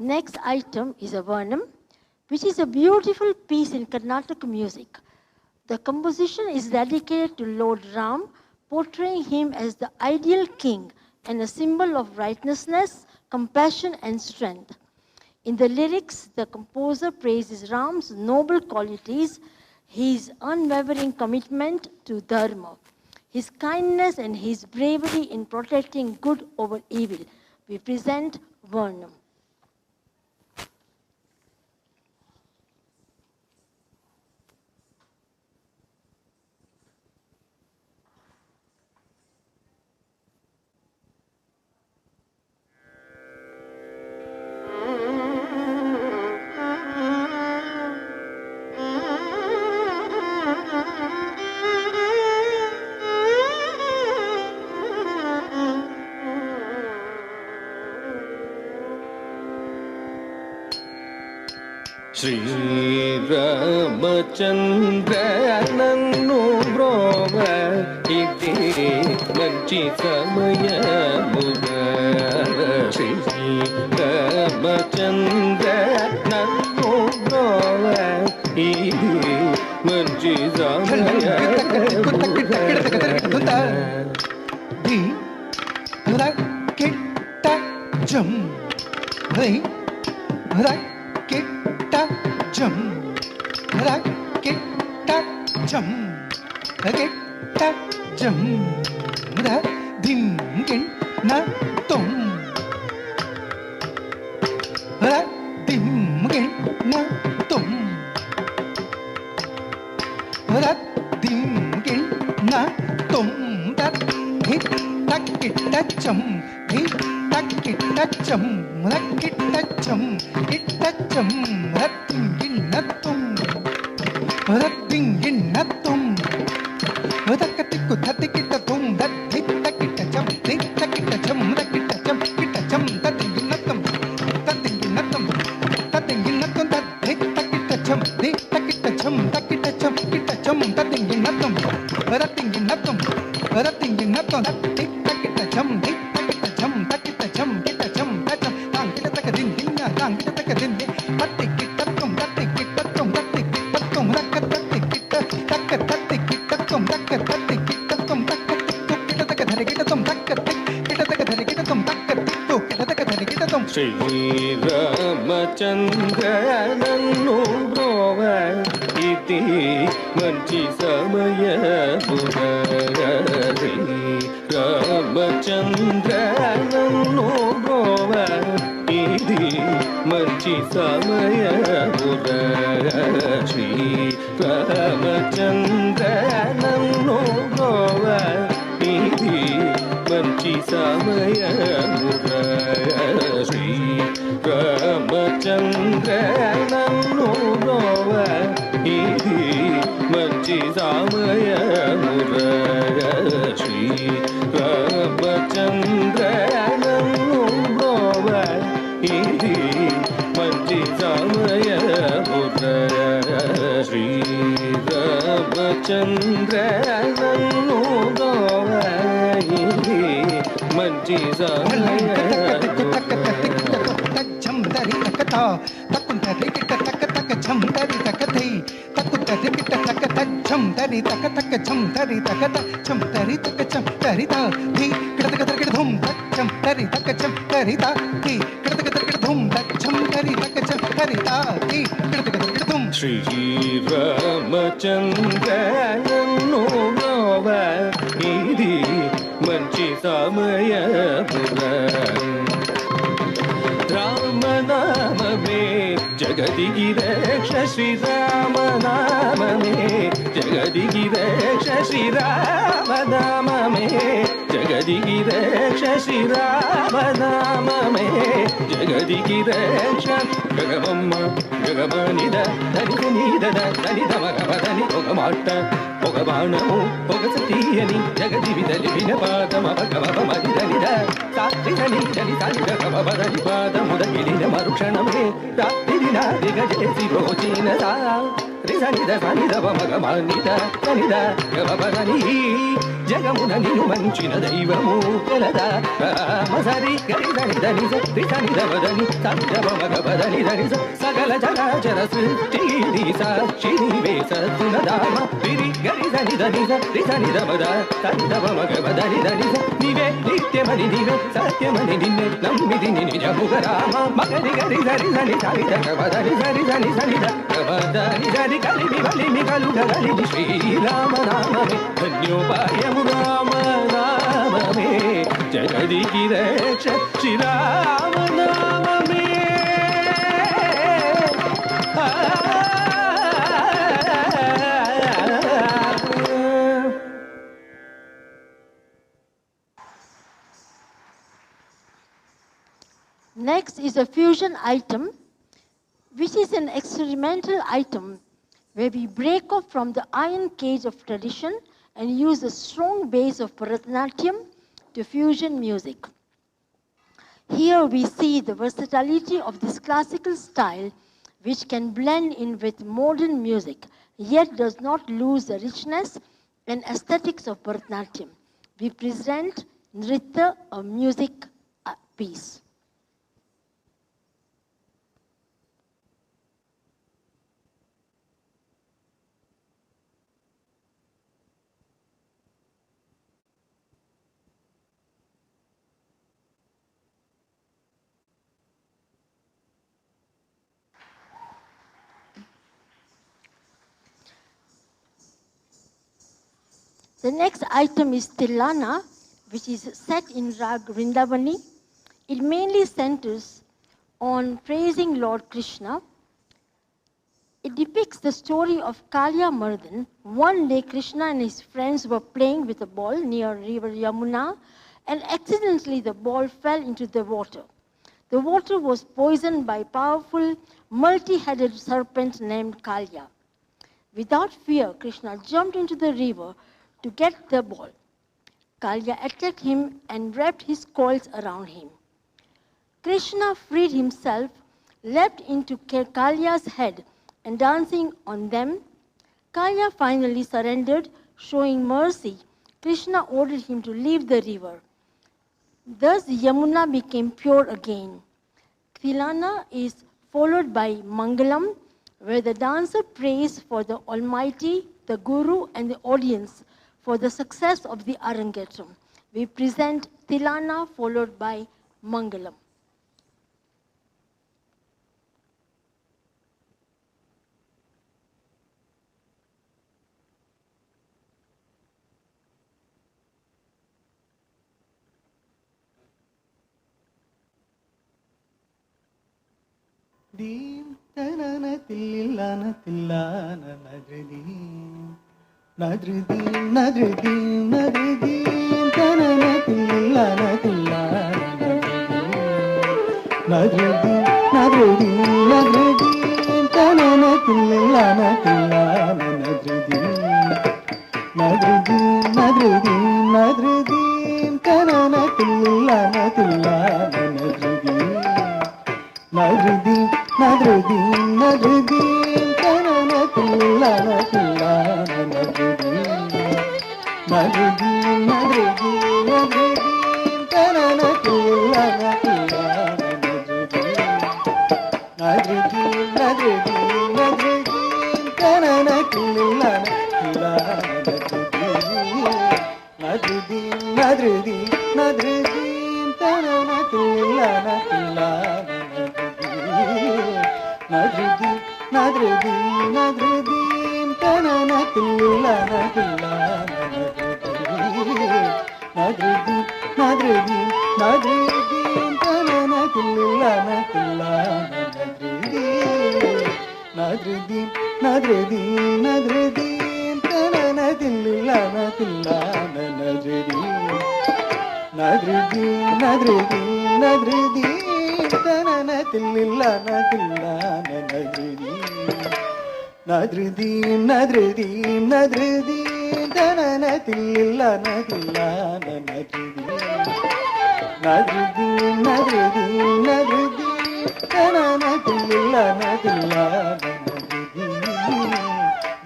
Next item is a Varnam, which is a beautiful piece in Carnatic music. The composition is dedicated to Lord Ram, portraying him as the ideal king and a symbol of righteousness, compassion, and strength. In the lyrics, the composer praises Ram's noble qualities, his unwavering commitment to Dharma, his kindness, and his bravery in protecting good over evil. We present Varnam. శ్రీరామచంద్రనన్ను బ్రోవ ఇది మంచి సమయముగ శ్రీరామచంద్రనన్ను బ్రోవ ఇది మంచి సమయముగ the రకిట జం రే రకిట జం రకిట జం రకిట జం ర దిం గిన్ న తుం ర దిం గిన్ న తుం ర దిం గిన్ న తుం దట్ హిట్ తక్కిట జం హిట్ తక్కిట జం రకిట జం కిట జం రత్తింగిన్నత్తుం రత్తింగిన్నత్తుం రకతిక్కు తతికిటతుం దత్తిక్కిట జం దిక్కిట జం రకిట జం కిట జం తతింగిన్నత్తుం తతింగిన్నత్తుం తతింగిన్నత్తుం దత్తిక్కిట జం దిక్కిట జం తకిట జం కిట జం తతింగిన్నత్తుం రత్తింగిన్నత్తుం రత్తింగిన్నత్తుం దత్తిక్కిట జం దిక్కిట జం తకిట జం కిట జం తజం తాంకిట తకదిన్ దిన్న తాంకిట తకదిన్ తతిక్కిటత్తుం తతిక్కిటత్తుం తతిక్కిటత్తుం రకతతిక్కిట తకతతిక్కిటత్తుం తకతతిక్కిటత్తుం తకతిక్కిట తకధరికిటత్తుం తకతిక్కిట తకధరికిటత్తుం తకతిక్కు కిట తకధరికిటత్తుం శ్రీరామచంద్రనన్ను బ్రోవ ఇది మంచి సమయ ಮುರರಿ ರಾಮಚಂದ್ರನನ್ನು ಗೋವ ఇది మంచి సమయమురా శ్రీ రామచంద్రనన్ను గోవ ఇది మంచి సమయమురా శ్రీ రామచంద్రనన్ను గోవ ఇది మంచి సమయమురా శ్రీ రామచంద్రనన్ను గోవ ఇది మంచి సమయమురా శ్రీ రామచంద్రనన్ను గోవ ఇది మంచి సమయమురా ఝం దరి తకత తకుందరి కిట తక తక ఝం దరి తకతై తకుందరి కిట తక తక ఝం దరి తక తక ఝం దరి తకత ఝం దరి తక ఝం దరి తా ధి కిట తక తక ధుం తక ఝం దరి తక ఝం దరి తా ధి కిట తక తక ధుం తక ఝం దరి తక ఝం దరి తా ధి కిట తక తక ధుం శ్రీ రామచంద్రనన్ను గోవ ఇది మంచి సమయమురా రామనామమే జగదిగి రక్ష శ్రీరామనామమే జగదిగి రక్ష శ్రీరామనామమే జగదిగి రక్ష శ్రీరామనామమే జగదిగి రక్ష గగమమ్మ గగమనిద ధని నీదద ధని ధమగమదని ఒక మాట ఒక బాణము ఒక సతీయని జగది విదలిపిన పాదమవగమమది ధనిద సాత్రి ధని ధని ధని గమబదని పాదముదగిలిన మరుక్షణమే రాత్రి నాది గజేసి రోచిన రిధనిద సనిద మగమనిద సనిద గమబదని జగమున నిను మంచిన దైవము కలదా మసరి గరి ధని ధని సరి సనిద వదని సంజవ మగబదని ధని సకల చరాచర సృష్టి సాక్షి నివేశ సునదామ విరి గరి ధని ధని సరి సనిద మద సంజవ మగబదని ధని నీవే నిత్యమని నీవే సత్యమని నిన్నే నమ్మిది నిజముగ రామ మగరి గరి ధరి ధని సరిద గబదని సరి ధని సనిద గబదని ధరి కలిమి వలిమి కలుగ కలిమి శ్రీరామ నామమే ధన్యోపాయము రామ నామమే జగదికి రక్ష శ్రీరామ నామమే Next is a fusion item, which is an experimental item where we break off from the iron cage of tradition and use a strong base of Bharatanatyam to fusion music. Here we see the versatility of this classical style, which can blend in with modern music, yet does not lose the richness and aesthetics of Bharatanatyam. We present Nritya, a music piece. The next item is Tilana, which is set in Rag Vrindavani. It mainly centers on praising Lord Krishna. It depicts the story of Kalya Mardhan. One day, Krishna and his friends were playing with a ball near river Yamuna, and accidentally the ball fell into the water. The water was poisoned by a powerful, multi-headed serpent named Kalya. Without fear, Krishna jumped into the river to get the ball. Kalya attacked him and wrapped his coils around him. Krishna freed himself, leapt into Kalya's head, and dancing on them, Kalya finally surrendered, showing mercy. Krishna ordered him to leave the river. Thus Yamuna became pure again. Tilana is followed by Mangalam, where the dancer prays for the Almighty, the Guru, and the audience for the success of the Arrangetram. We present Tilana followed by Mangalam. Deem tanana tillana tillana nadridim nadridim nadridim nadridim tanana tillana tillana nadridim nadridim nadridim tanana tillana tillana nadridim nadridim nadridim tanana tillana tillana nadridim nadridim nadridim tanana tillana tillana nadridim nadridim nadridim tanana tillana tillana nadridim nadridim nadridim tanana tillana tillana nadridim nadridim nadridim tanana tillana tillana nadridim nadridim nadridim tanana tillana tillana nadridim nadridim nadridim tanana tillana tillana nadridim nadridim nadridim tanana tillana tillana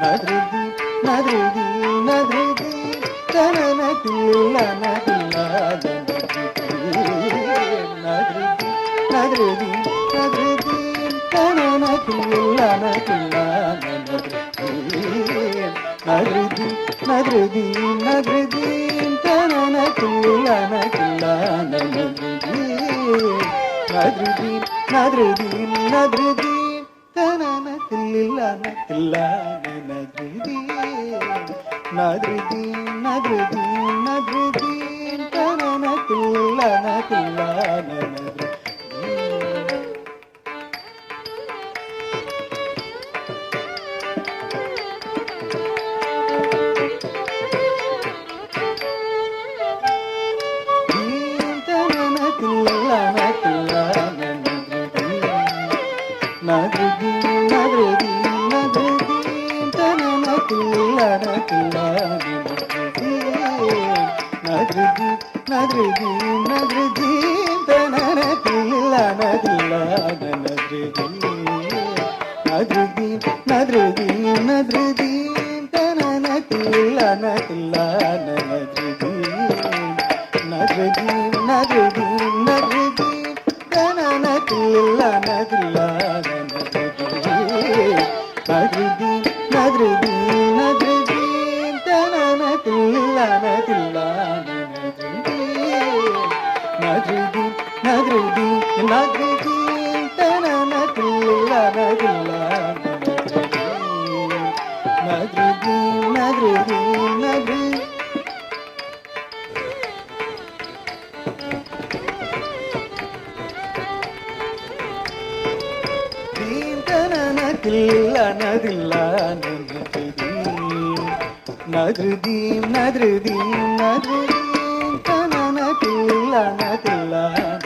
nadridim nadridim nadridim tanana tillana tillana nadridim nadridim nadridim tanana tillana tillana nadridim nadridim nadridim tanana tillana tillana nadridim nadridim nadridim tanana tillana tillana nadridim nadridim tanana tillana tillana nadridim nadridim nadridim tanana tillana tillana nadridim nadridim nadridim tanana tillana tillana nadridim nadridim nadridim tanana tillana tillana nadridim nadridim nadridim tanana tillana tillana nadridim nadridim nadridim tanana tillana tillana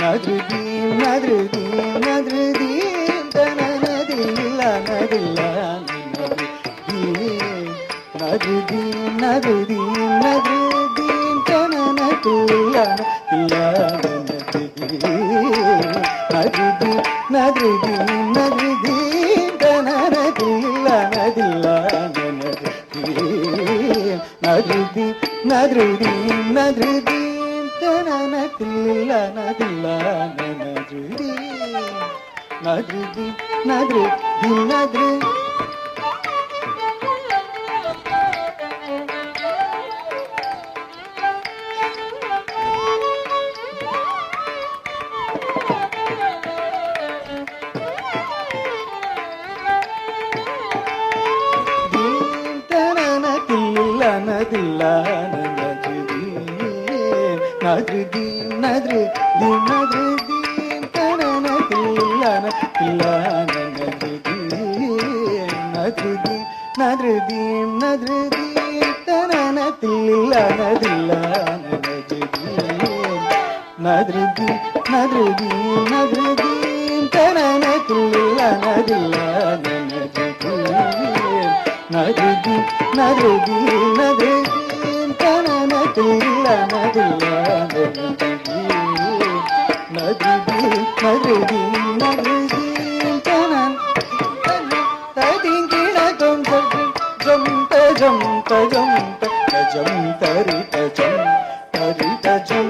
nadridim nadridim nadridim tanana tillana tillana nadridim nadridim nadridim tanana tillana nadridim nadridim nadridim tanana tillana tillana nadridim nadridim nadridim tanana tillana tillana nadridim nadridim nadridim nadridim nadridim nadridim tanana tillana tillana nadridim nadridim nadridim tanana tillana tillana nadridim nadridim nadridim tanana tillana tillana nadridim nadridim nadridim tanana tillana tillana nadridim nadridim nadridim tanana tadingina tom jam jam jam jam tarita jam tarita jam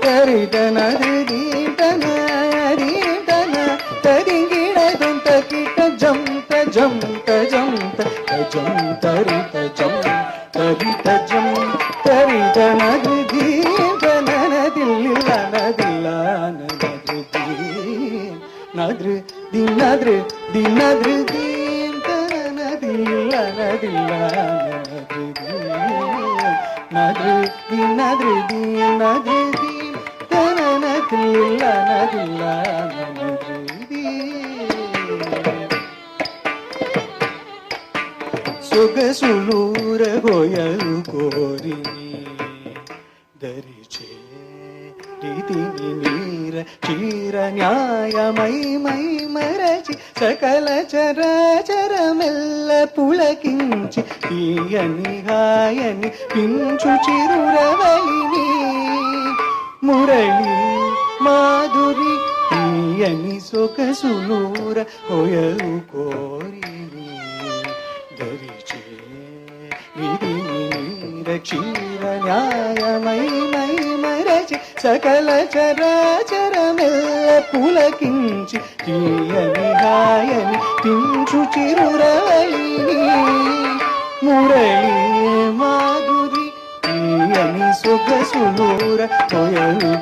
tarita nadridim tanadidim tana tadingina tom takita jam jam jam jam tarita jam tarita jam tarita nadridim tanana dillana dillana nadridim nadridim nadridim nadridim tanana dillana dillana nadridim nadridim nadridim tanana dillana dillana సొగసులూర Goyal కోరిని దరిచే రీతిని నీర చీర న్యాయమై my మరచి సకల చరాచరమెల్ల పులకించి తీయని హాయని పించు చిరురవలిని మురళి మాధురి తీయని సొగసులూర గోయలు కోరిని దరిచే విధిని క్షీర న్యాయమై my మరచి సకల చరాచరమెల్ల పులకించి తీయని హాయని పించు చిరురవలిని మురళి మాధురి తీయని సొగసులూర కొయలు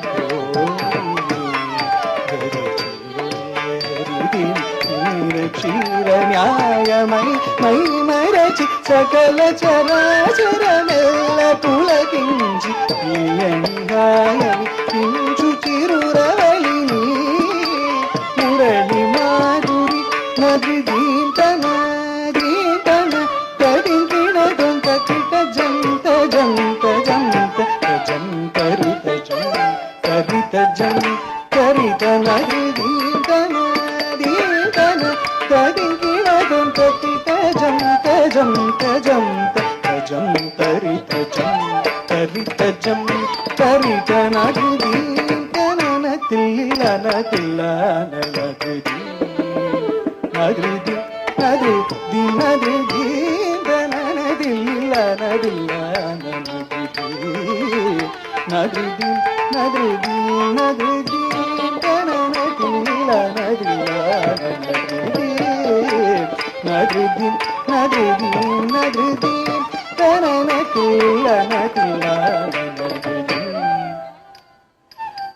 క్షీర న్యాయమై మై మరచి సకల చరాచరమెల్ల పులకించి తీయని హాయని పించు చిరురవలిని మురళి మాధురి నదిదీం తన తదింకిన దొంత కిట జంత జంత జంత జంతరిత జం కరిత జం కరిత నదిదీం తన తదింకిన దొంత కిట జంత జంత జంత జం తరిత జం తరిత జం తరిత నదిదీం తనన తిల్లన తిల్లన నదిదీం nadridim nadridim tanana dillana dillana nadridim nadridim nadridim tanana dillana dillana nadridim nadridim nadridim tanana dillana dillana nadridim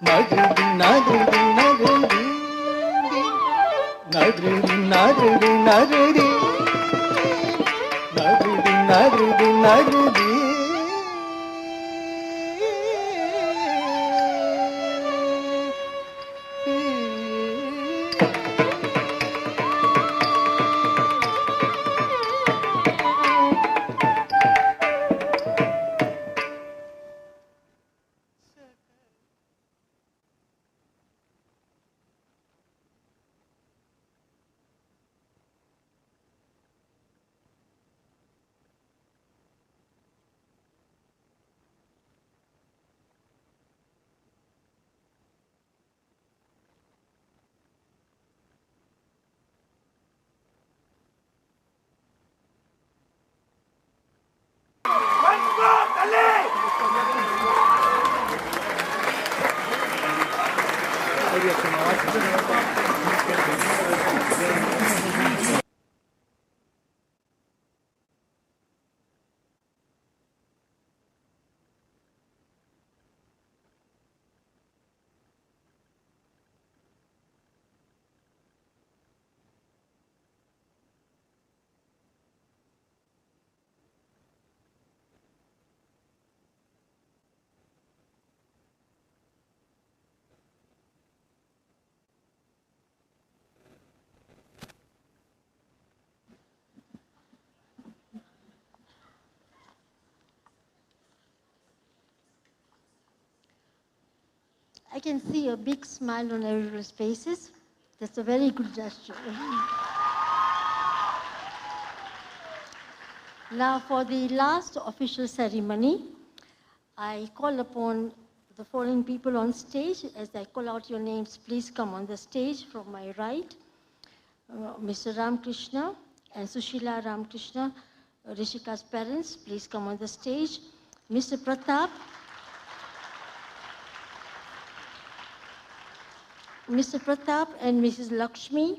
nadridim nadridim nadridim nadridim nadridim nadridim nadridim nadridim I can see a big smile on everyone's faces. That's a very good gesture. Now for the last official ceremony, I call upon the following people on stage. As I call out your names, please come on the stage from my right. Mr. Ramakrishna and Sushila Ramakrishna, Rishika's parents, please come on the stage. Mr. Pratap, and Mrs. Lakshmi,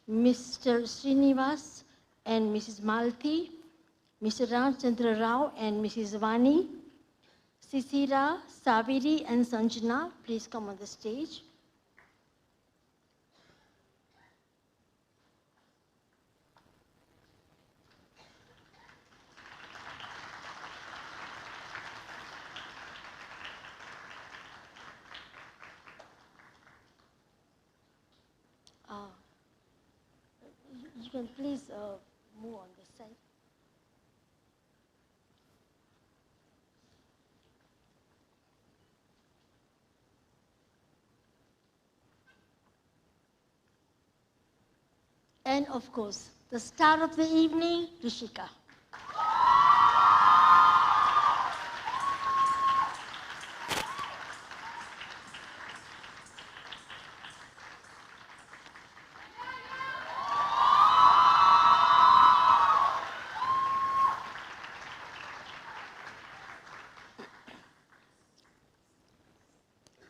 Mr. Srinivas and Mrs. Malti, Mr. Ramchandra Rao and Mrs. Vani, Sisira, Saviri and Sanjana, please come on the stage. You can please move on this side. And of course, the star of the evening, Rishika.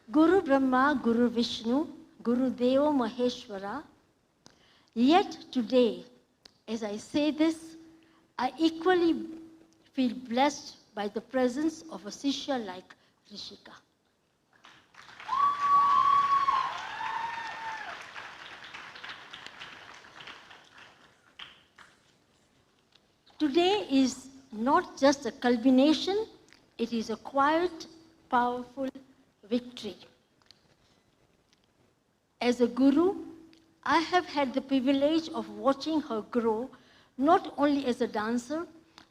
Guru Brahma, Guru Vishnu, Guru Deva Maheshwara. Yet today, as I say this, I equally feel blessed by the presence of a Shishya like Rishika. Today is not just a culmination, it is a quiet, powerful victory. As a guru, I have had the privilege of watching her grow, not only as a dancer,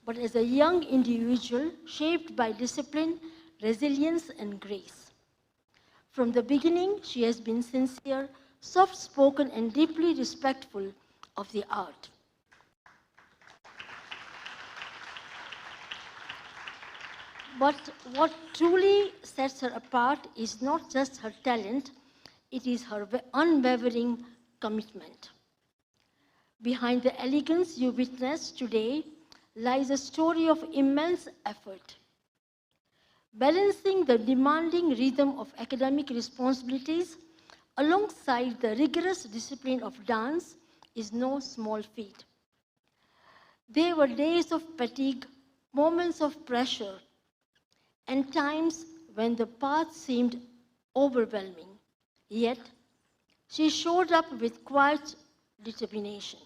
but as a young individual shaped by discipline, resilience, and grace. From the beginning, she has been sincere, soft-spoken, and deeply respectful of the art. But what truly sets her apart is not just her talent, it is her unwavering commitment. Behind the elegance you witness today lies a story of immense effort. Balancing the demanding rhythm of academic responsibilities alongside the rigorous discipline of dance is no small feat. There were days of fatigue, moments of pressure, and times when the path seemed overwhelming. Yet, she showed up with quiet determination.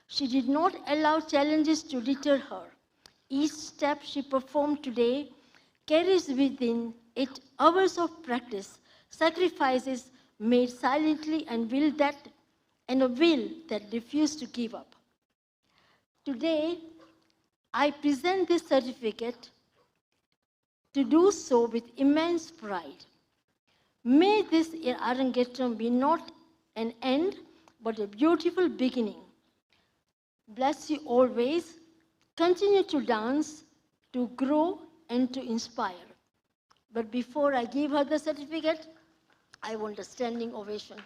She did not allow challenges to deter her. Each step she performed today carries within it hours of practice, sacrifices made silently, and a will that refused to give up. Today, I present this certificate to do so with immense pride. May this Arrangetram be not an end, but a beautiful beginning. Bless you always. Continue to dance, to grow, and to inspire. But before I give her the certificate, I want a standing ovation.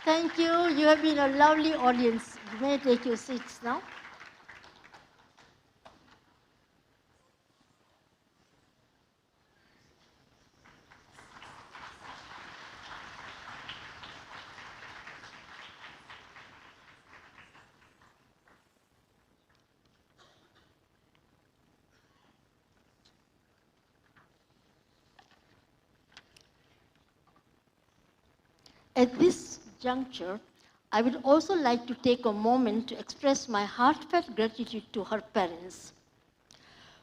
Thank you. You have been a lovely audience. You may take your seats now. At this juncture, I would also like to take a moment to express my heartfelt gratitude to her parents,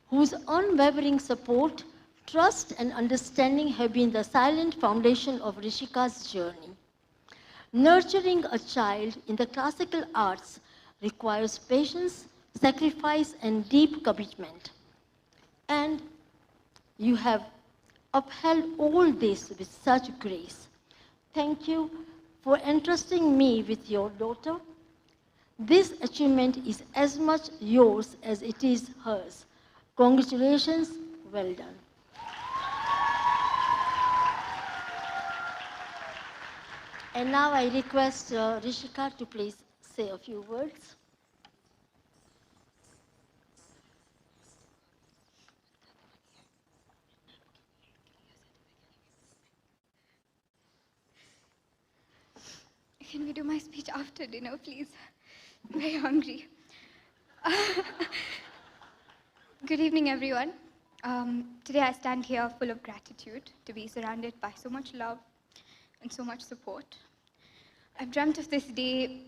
whose unwavering support, trust, and understanding have been the silent foundation of Rishika's journey. Nurturing a child in the classical arts requires patience, sacrifice, and deep commitment. And you have upheld all this with such grace. Thank you for entrusting me with your daughter. This achievement is as much yours as it is hers. Congratulations, well done. And now I request Rishika to please say a few words. Can we do my speech after dinner, please? I'm very hungry. Good evening, everyone. Today I stand here full of gratitude to be surrounded by so much love and so much support. I've dreamt of this day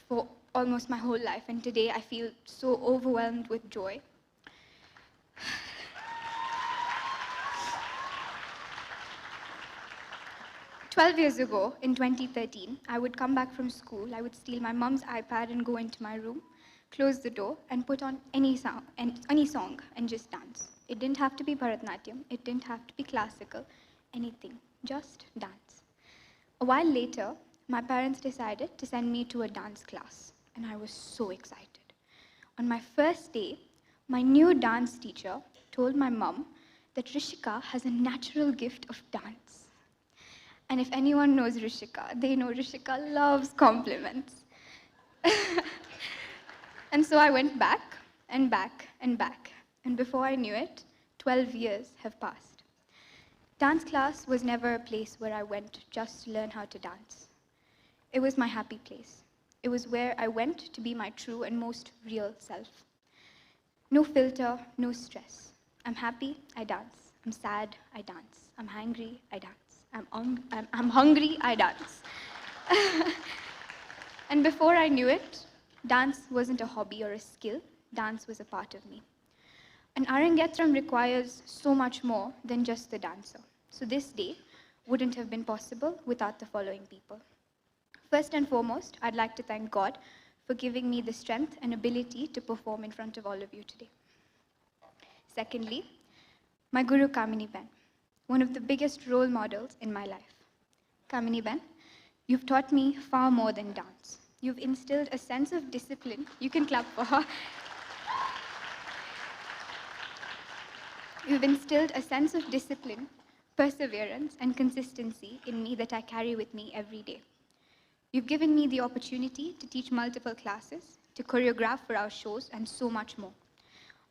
for almost my whole life, and today I feel so overwhelmed with joy. "12 years ago, in 2013, I would come back from school, I would steal my mom's iPad and go into my room, close the door, and put on any song and just dance. It didn't have to be Bharatanatyam, it didn't have to be classical, anything, just dance. A while later, my parents decided to send me to a dance class, and I was so excited. On my first day, my new dance teacher told my mom that Rishika has a natural gift of dance. And if anyone knows Rishika, they know Rishika loves compliments. And so I went back and back and back. And before I knew it, 12 years have passed. Dance class was never a place where I went just to learn how to dance. It was my happy place. It was where I went to be my true and most real self. No filter, no stress. I'm happy, I dance. I'm sad, I dance. I'm hungry, I dance. I'm hungry, I dance. And before I knew it, dance wasn't a hobby or a skill. Dance was a part of me. An Arrangetram requires so much more than just the dancer. So this day wouldn't have been possible without the following people. First and foremost, I'd like to thank God for giving me the strength and ability to perform in front of all of you today. Secondly, my Guru Kamini Ben, one of the biggest role models in my life. Kamini Ben, you've taught me far more than dance. You've instilled a sense of discipline. You can clap for her. You've instilled a sense of discipline, perseverance, and consistency in me that I carry with me every day. You've given me the opportunity to teach multiple classes, to choreograph for our shows, and so much more.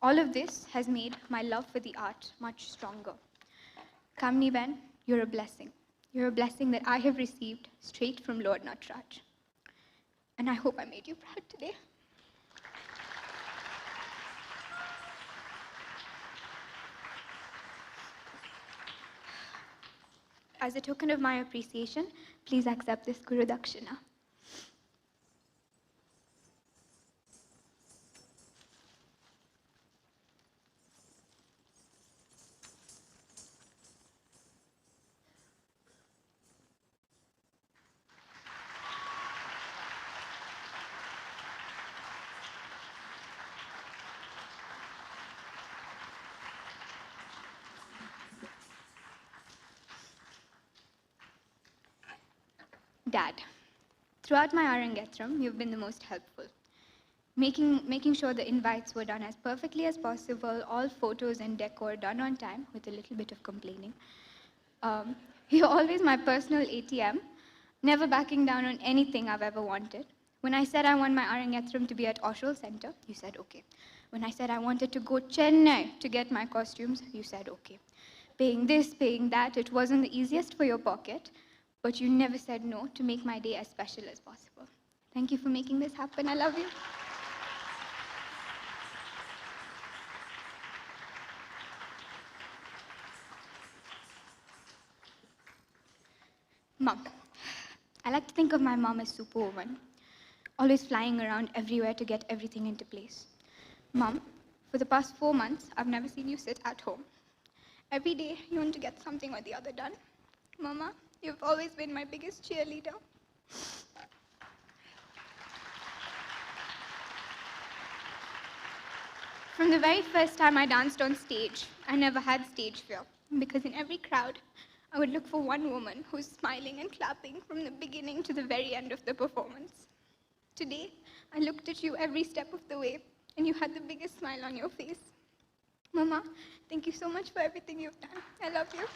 All of this has made my love for the art much stronger. Kamini Ben, you're a blessing. You're a blessing that I have received straight from Lord Nataraj. And I hope I made you proud today. As a token of my appreciation, please accept this Guru Dakshina. Dad, throughout my Arrangetram, you've been the most helpful. Making sure the invites were done as perfectly as possible, all photos and decor done on time with a little bit of complaining. You're always my personal ATM, never backing down on anything I've ever wanted. When I said I want my Arrangetram to be at Oshwal Center, you said okay. When I said I wanted to go Chennai to get my costumes, you said okay. Paying this, paying that, it wasn't the easiest for your pocket, but you never said no to make my day as special as possible. Thank you for making this happen. I love you. Mom. I like to think of my mom as Superwoman, always flying around everywhere to get everything into place. Mom, for the past 4 months, I've never seen you sit at home. Every day, you want to get something or the other done. Mama, you've always been my biggest cheerleader. From the very first time I danced on stage, I never had stage fear because in every crowd, I would look for one woman who's smiling and clapping from the beginning to the very end of the performance. Today, I looked at you every step of the way, and you had the biggest smile on your face. Mama, thank you so much for everything you've done. I love you.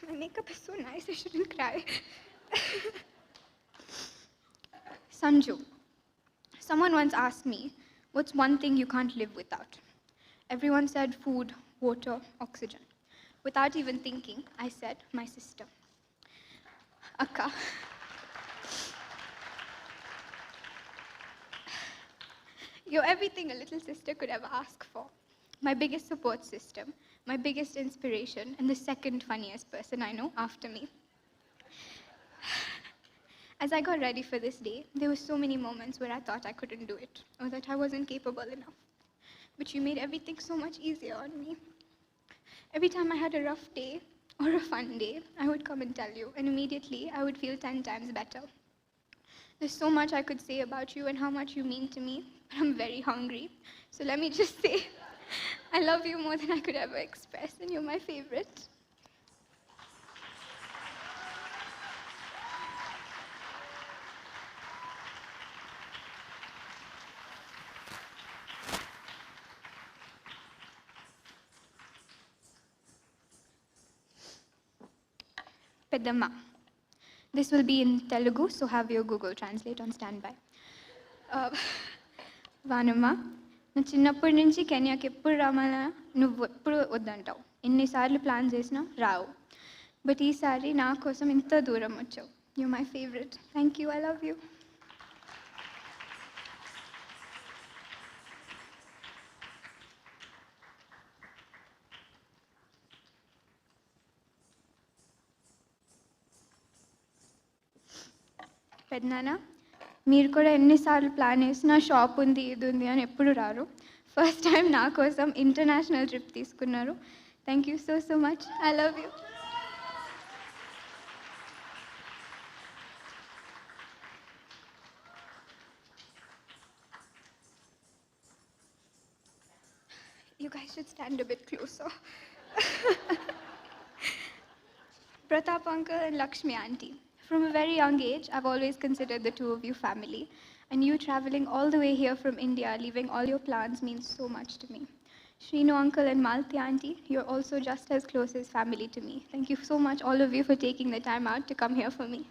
My makeup is so nice, I shouldn't cry. Sanju. Someone once asked me, what's one thing you can't live without? Everyone said food, water, oxygen. Without even thinking, I said my sister. Akka. You're everything a little sister could ever ask for. My biggest support system, my biggest inspiration, and the second funniest person I know after me. As I got ready for this day, there were so many moments where I thought I couldn't do it, or that I wasn't capable enough. But you made everything so much easier on me. Every time I had a rough day or a fun day, I would come and tell you, and immediately I would feel 10 times better. There's so much I could say about you and how much you mean to me, but I'm very hungry. So let me just say, I love you more than I could ever express, and you're my favorite. Peddamma. This will be in Telugu, so have your Google Translate on standby. వానమ్మ నా చిన్నప్పటి నుంచి కెన్యాకి ఎప్పుడు రావాలా నువ్వు ఎప్పుడు వద్దంటావు ఎన్నిసార్లు plan చేసినా రావు but ఈసారి నా కోసం ఇంత దూరం వచ్చావు you my favourite thank you I love you పెద్దనాన్న మీరు కూడా ఎన్నిసార్లు ప్లాన్ చేసినా షాప్ ఉంది ఇది ఉంది అని ఎప్పుడు రారు ఫస్ట్ టైం నా కోసం ఇంటర్నేషనల్ ట్రిప్ తీసుకున్నారు thank you so so much I love you You guys should stand a bit closer. Pratap uncle and Lakshmi auntie. From a very young age, I've always considered the two of you family. And you traveling all the way here from India, leaving all your plans means so much to me. Shrinu uncle and Malti auntie, you're also just as close as family to me. Thank you so much, all of you, for taking the time out to come here for me.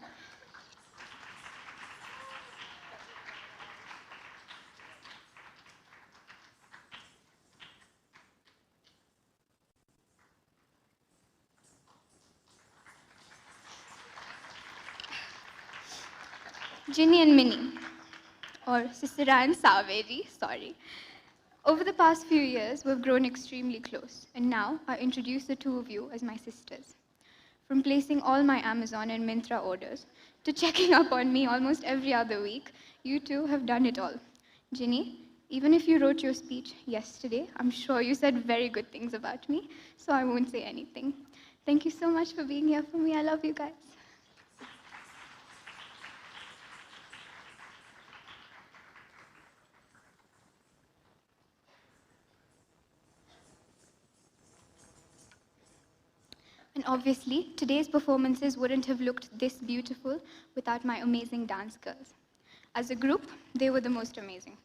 Ginny and Minnie, or Sisira and Saveri, sorry. Over the past few years, we've grown extremely close, and now I introduce the two of you as my sisters. From placing all my Amazon and Myntra orders to checking up on me almost every other week, you two have done it all. Ginny, even if you wrote your speech yesterday, I'm sure you said very good things about me, so I won't say anything. Thank you so much for being here for me. I love you guys. And obviously, today's performances wouldn't have looked this beautiful without my amazing dance girls. As a group, they were the most amazing.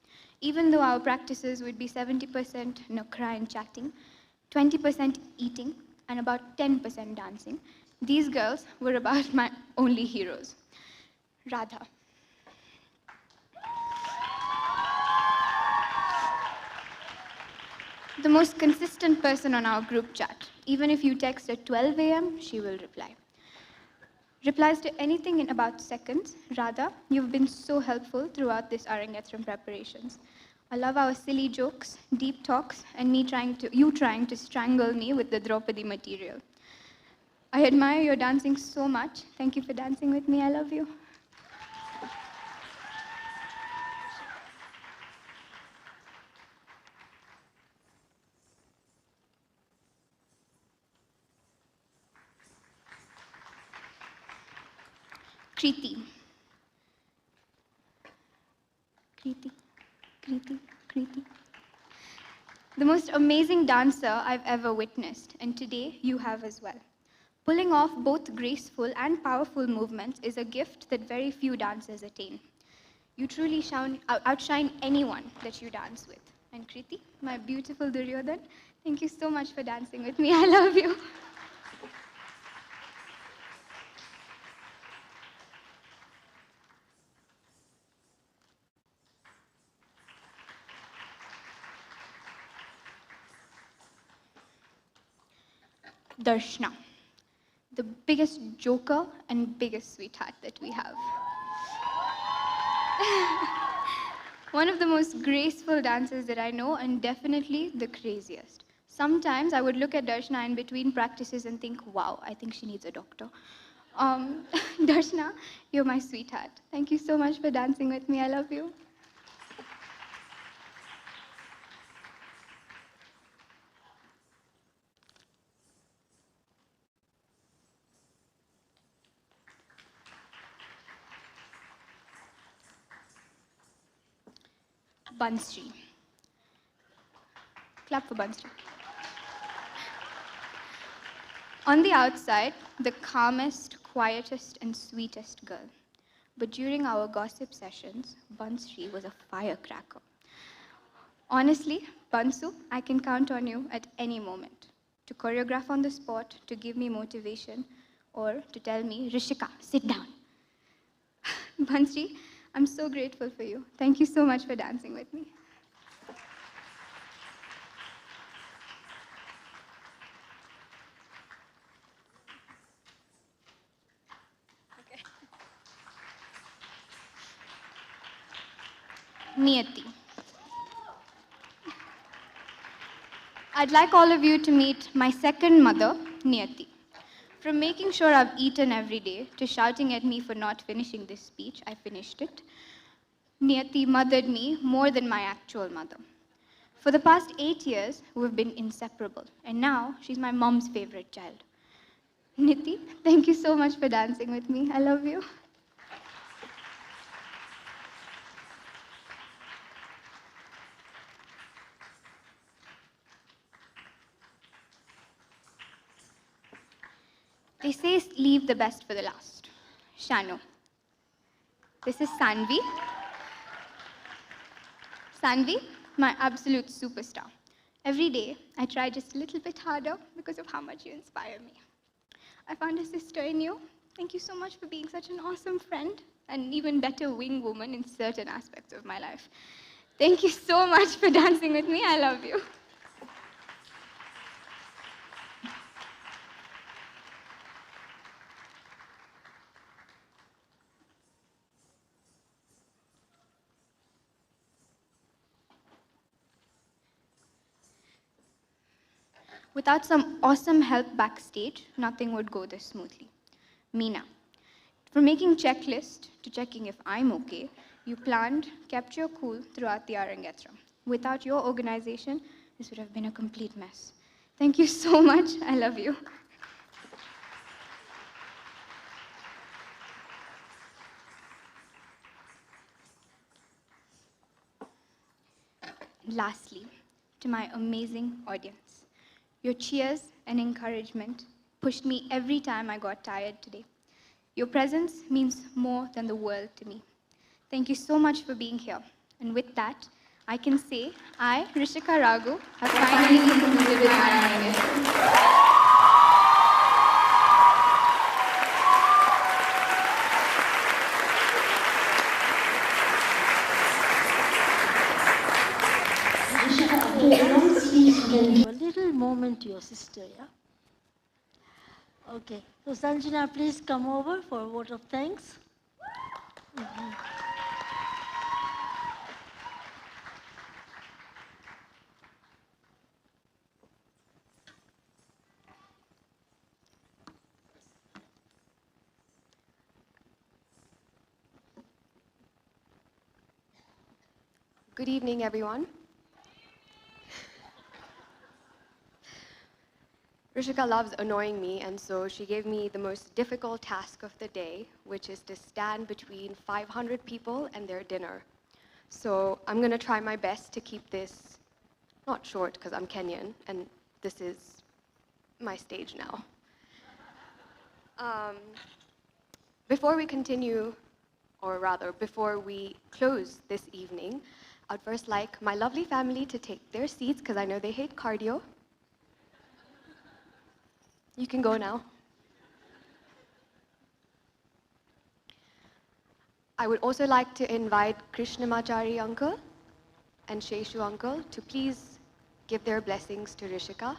Even though our practices would be 70% nukra and chatting, 20% eating, and about 10% dancing, these girls were about my only heroes. Radha. The most consistent person on our group chat. Even if you text at 12 a.m., she will reply. Replies to anything in about seconds. Radha, you've been so helpful throughout this Arrangetram preparations. I love our silly jokes, deep talks, and you trying to strangle me with the Draupadi material. I admire your dancing so much. Thank you for dancing with me. I love you. Kriti. Kriti, Kriti, Kriti. The most amazing dancer I've ever witnessed, and today you have as well. Pulling off both graceful and powerful movements is a gift that very few dancers attain. You truly outshine anyone that you dance with. And Kriti, my beautiful Duryodhan, thank you so much for dancing with me. I love you. Darshna, the biggest joker and biggest sweetheart that we have. One of the most graceful dancers that I know, and definitely the craziest. Sometimes I would look at Darshna in between practices and think, wow, I think she needs a doctor. Darshna, you're my sweetheart. Thank you so much for dancing with me. I love you. Bansri. Clap for Bansri. On the outside, the calmest, quietest, and sweetest girl. But during our gossip sessions, Bansri was a firecracker. Honestly, Bansu, I can count on you at any moment to choreograph on the spot, to give me motivation, or to tell me, Rishika, sit down. Bansri, I'm so grateful for you. Thank you so much for dancing with me. Niyati. I'd like all of you to meet my second mother, Niyati. From making sure I've eaten every day to shouting at me for not finishing this speech, I finished it. Niyati mothered me more than my actual mother. For the past 8 years, we've been inseparable, and now she's my mom's favorite child. Niti, thank you so much for dancing with me. I love you. They say leave the best for the last. Shano. This is Sanvi. Sanvi, my absolute superstar. Every day, I try just a little bit harder because of how much you inspire me. I found a sister in you. Thank you so much for being such an awesome friend, and even better wing woman in certain aspects of my life. Thank you so much for dancing with me. I love you. Without some awesome help backstage, nothing would go this smoothly. Meena. From making checklist to checking if I'm okay, you planned, kept your cool throughout the Arrangetram. Without your organization, this would have been a complete mess. Thank you so much. I love you. Lastly, to my amazing audience. Your cheers and encouragement pushed me every time I got tired today. Your presence means more than the world to me. Thank you so much for being here. And with that, I can say I, Rishika Raghu, have finally concluded with my Arrangetram. Give a little moment to your sister, yeah? Okay, so Sanjana, please come over for a vote of thanks. Good evening, everyone. Rishika loves annoying me, and so she gave me the most difficult task of the day, which is to stand between 500 people and their dinner. So I'm going to try my best to keep this not short, because I'm Kenyan, and this is my stage now. Before we continue, or rather, before we close this evening, I'd first like my lovely family to take their seats, because I know they hate cardio. You can go now. I would also like to invite Krishnamachari uncle and Sheshu uncle to please give their blessings to Rishika.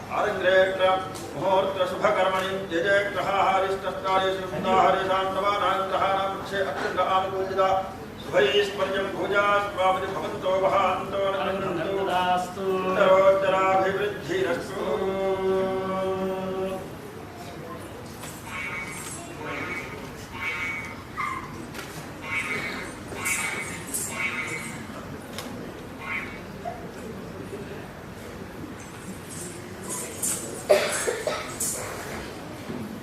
Arrangetram, Muhurta Subhakarmani, Jajak Tahari, Stastari, Sundari, Sandavana, Tahara, Akanda Amakunda, Subhais, Parjam Pujas, Babdi Bhavanto, Bahanto, Anandu, Tarotara, Vivridhi, Rasu.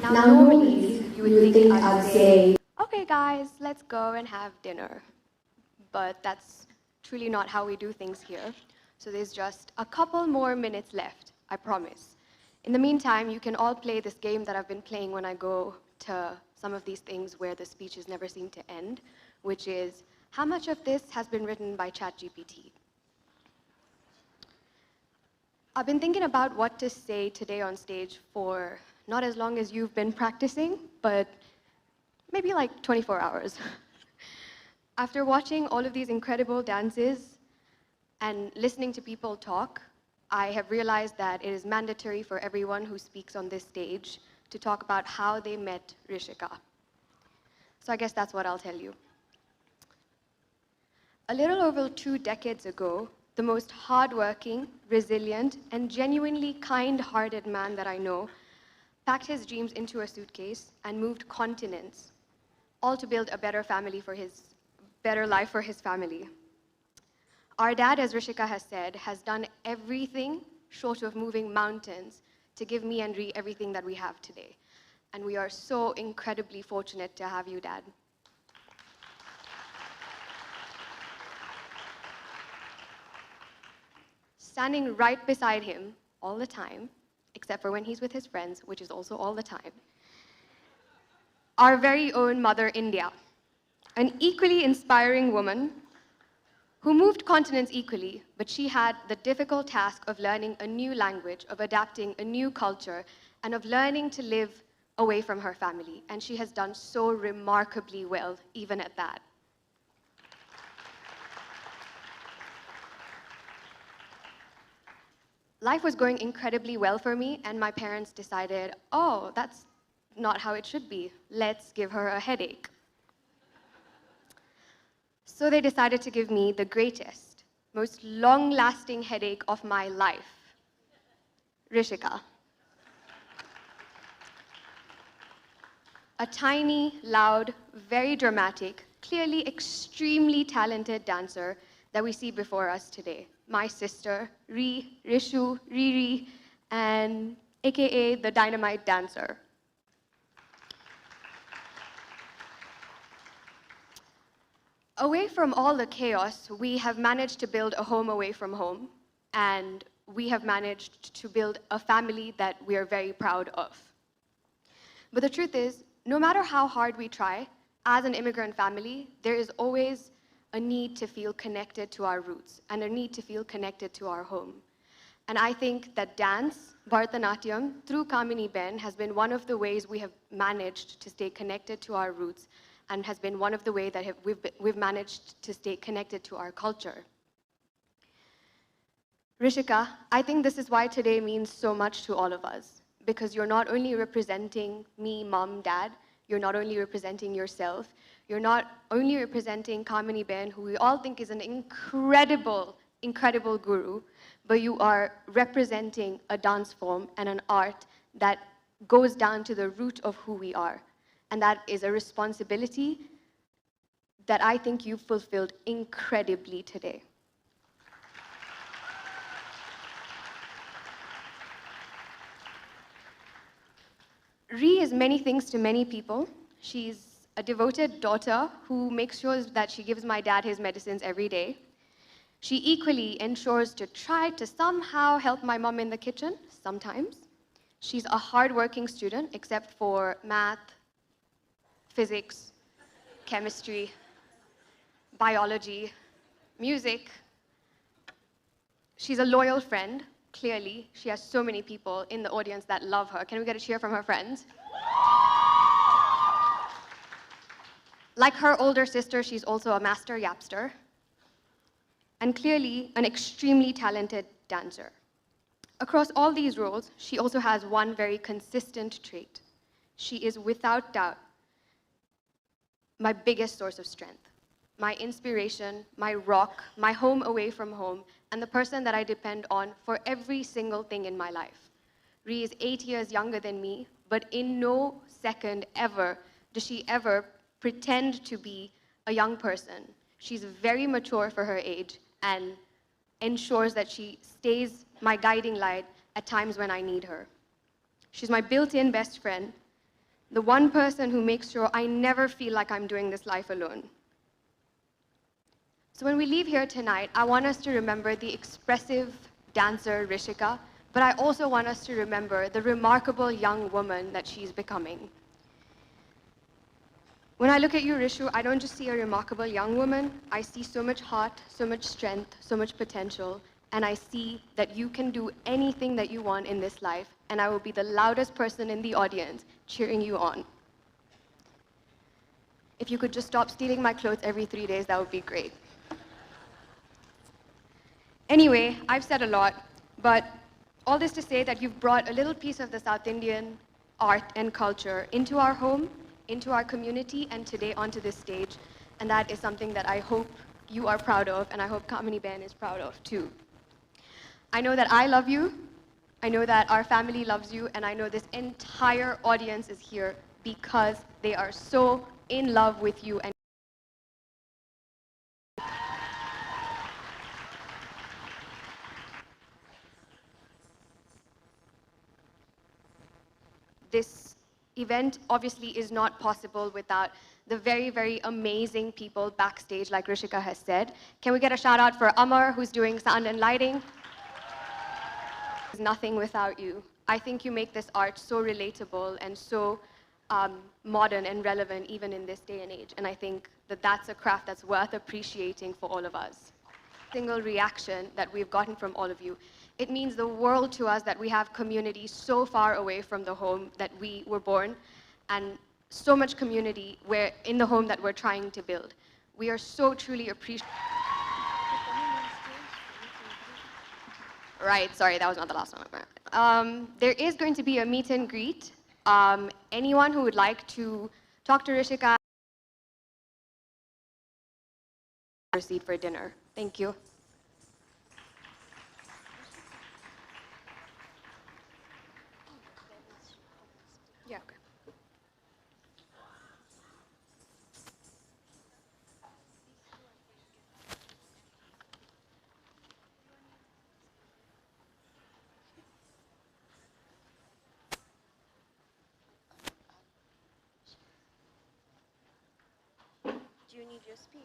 Now normally, you would think I'd say, okay guys, let's go and have dinner. But that's truly not how we do things here. So there's just a couple more minutes left, I promise. In the meantime, you can all play this game that I've been playing when I go to some of these things where the speeches never seem to end, which is, how much of this has been written by ChatGPT? I've been thinking about what to say today on stage for not as long as you've been practicing, but maybe like 24 hours. After watching all of these incredible dances and listening to people talk, I have realized that it is mandatory for everyone who speaks on this stage to talk about how they met Rishika. So I guess that's what I'll tell you. A little over 2 decades ago, the most hardworking, resilient, and genuinely kind-hearted man that I know packed his dreams into a suitcase and moved continents, all to build a better life for his family. Our dad, as Rishika has said, has done everything short of moving mountains to give me and Ree everything that we have today. And we are so incredibly fortunate to have you, Dad. Standing right beside him all the time, except for when he's with his friends, which is also all the time, our very own Mother India, an equally inspiring woman who moved continents equally, but she had the difficult task of learning a new language, of adapting a new culture, and of learning to live away from her family. And she has done so remarkably well, even at that. Life was going incredibly well for me, and my parents decided, oh, that's not how it should be. Let's give her a headache. So they decided to give me the greatest, most long-lasting headache of my life, Rishika. A tiny, loud, very dramatic, clearly extremely talented dancer that we see before us today. My sister, Ree, Rishu, Riri, and AKA the Dynamite Dancer. Away from all the chaos, we have managed to build a home away from home, and we have managed to build a family that we are very proud of. But the truth is, no matter how hard we try, as an immigrant family, there is always a need to feel connected to our roots and a need to feel connected to our home. And I think that dance, Bharatanatyam, through Kamini Ben, has been one of the ways we have managed to stay connected to our roots and has been one of the ways that we've managed to stay connected to our culture. Rishika, I think this is why today means so much to all of us, because you're not only representing me, Mom, Dad, you're not only representing yourself, you're not only representing Kamini Ben, who we all think is an incredible, incredible guru, but you are representing a dance form and an art that goes down to the root of who we are. And that is a responsibility that I think you've fulfilled incredibly today. Ree is many things to many people. She's a devoted daughter who makes sure that she gives my dad his medicines every day. She equally ensures to try to somehow help my mom in the kitchen, sometimes. She's a hardworking student, except for math, physics, chemistry, biology, music. She's a loyal friend, clearly. She has so many people in the audience that love her. Can we get a cheer from her friends? Like her older sister, she's also a master yapster, and clearly an extremely talented dancer. Across all these roles, she also has one very consistent trait. She is without doubt my biggest source of strength, my inspiration, my rock, my home away from home, and the person that I depend on for every single thing in my life. Ree is 8 years younger than me, but in no second ever does she ever pretend to be a young person. She's very mature for her age and ensures that she stays my guiding light at times when I need her. She's my built-in best friend, the one person who makes sure I never feel like I'm doing this life alone. So when we leave here tonight, I want us to remember the expressive dancer Rishika, but I also want us to remember the remarkable young woman that she's becoming. When I look at you, Rishu, I don't just see a remarkable young woman. I see so much heart, so much strength, so much potential, and I see that you can do anything that you want in this life, and I will be the loudest person in the audience cheering you on. If you could just stop stealing my clothes every 3 days, that would be great. Anyway, I've said a lot, but all this to say that you've brought a little piece of the South Indian art and culture into our home, into our community, and today onto this stage. And that is something that I hope you are proud of, and I hope Kamini Ben is proud of too. I know that I love you, I know that our family loves you, and I know this entire audience is here because they are so in love with you. And this event obviously is not possible without the very, very amazing people backstage, like Rishika has said. Can we get a shout out for Amar, who's doing sound and lighting? Nothing without you. I think you make this art so relatable and so modern and relevant even in this day and age. And I think that that's a craft that's worth appreciating for all of us. Single reaction that we've gotten from all of you, it means the world to us that we have community so far away from the home that we were born, and so much community in the home that we're trying to build. We are so truly appreciative. Right, sorry, that was not the last one. There is going to be a meet and greet. Anyone who would like to talk to Rishika, proceed for dinner. Thank you. Yeah, okay. Do you need your speech?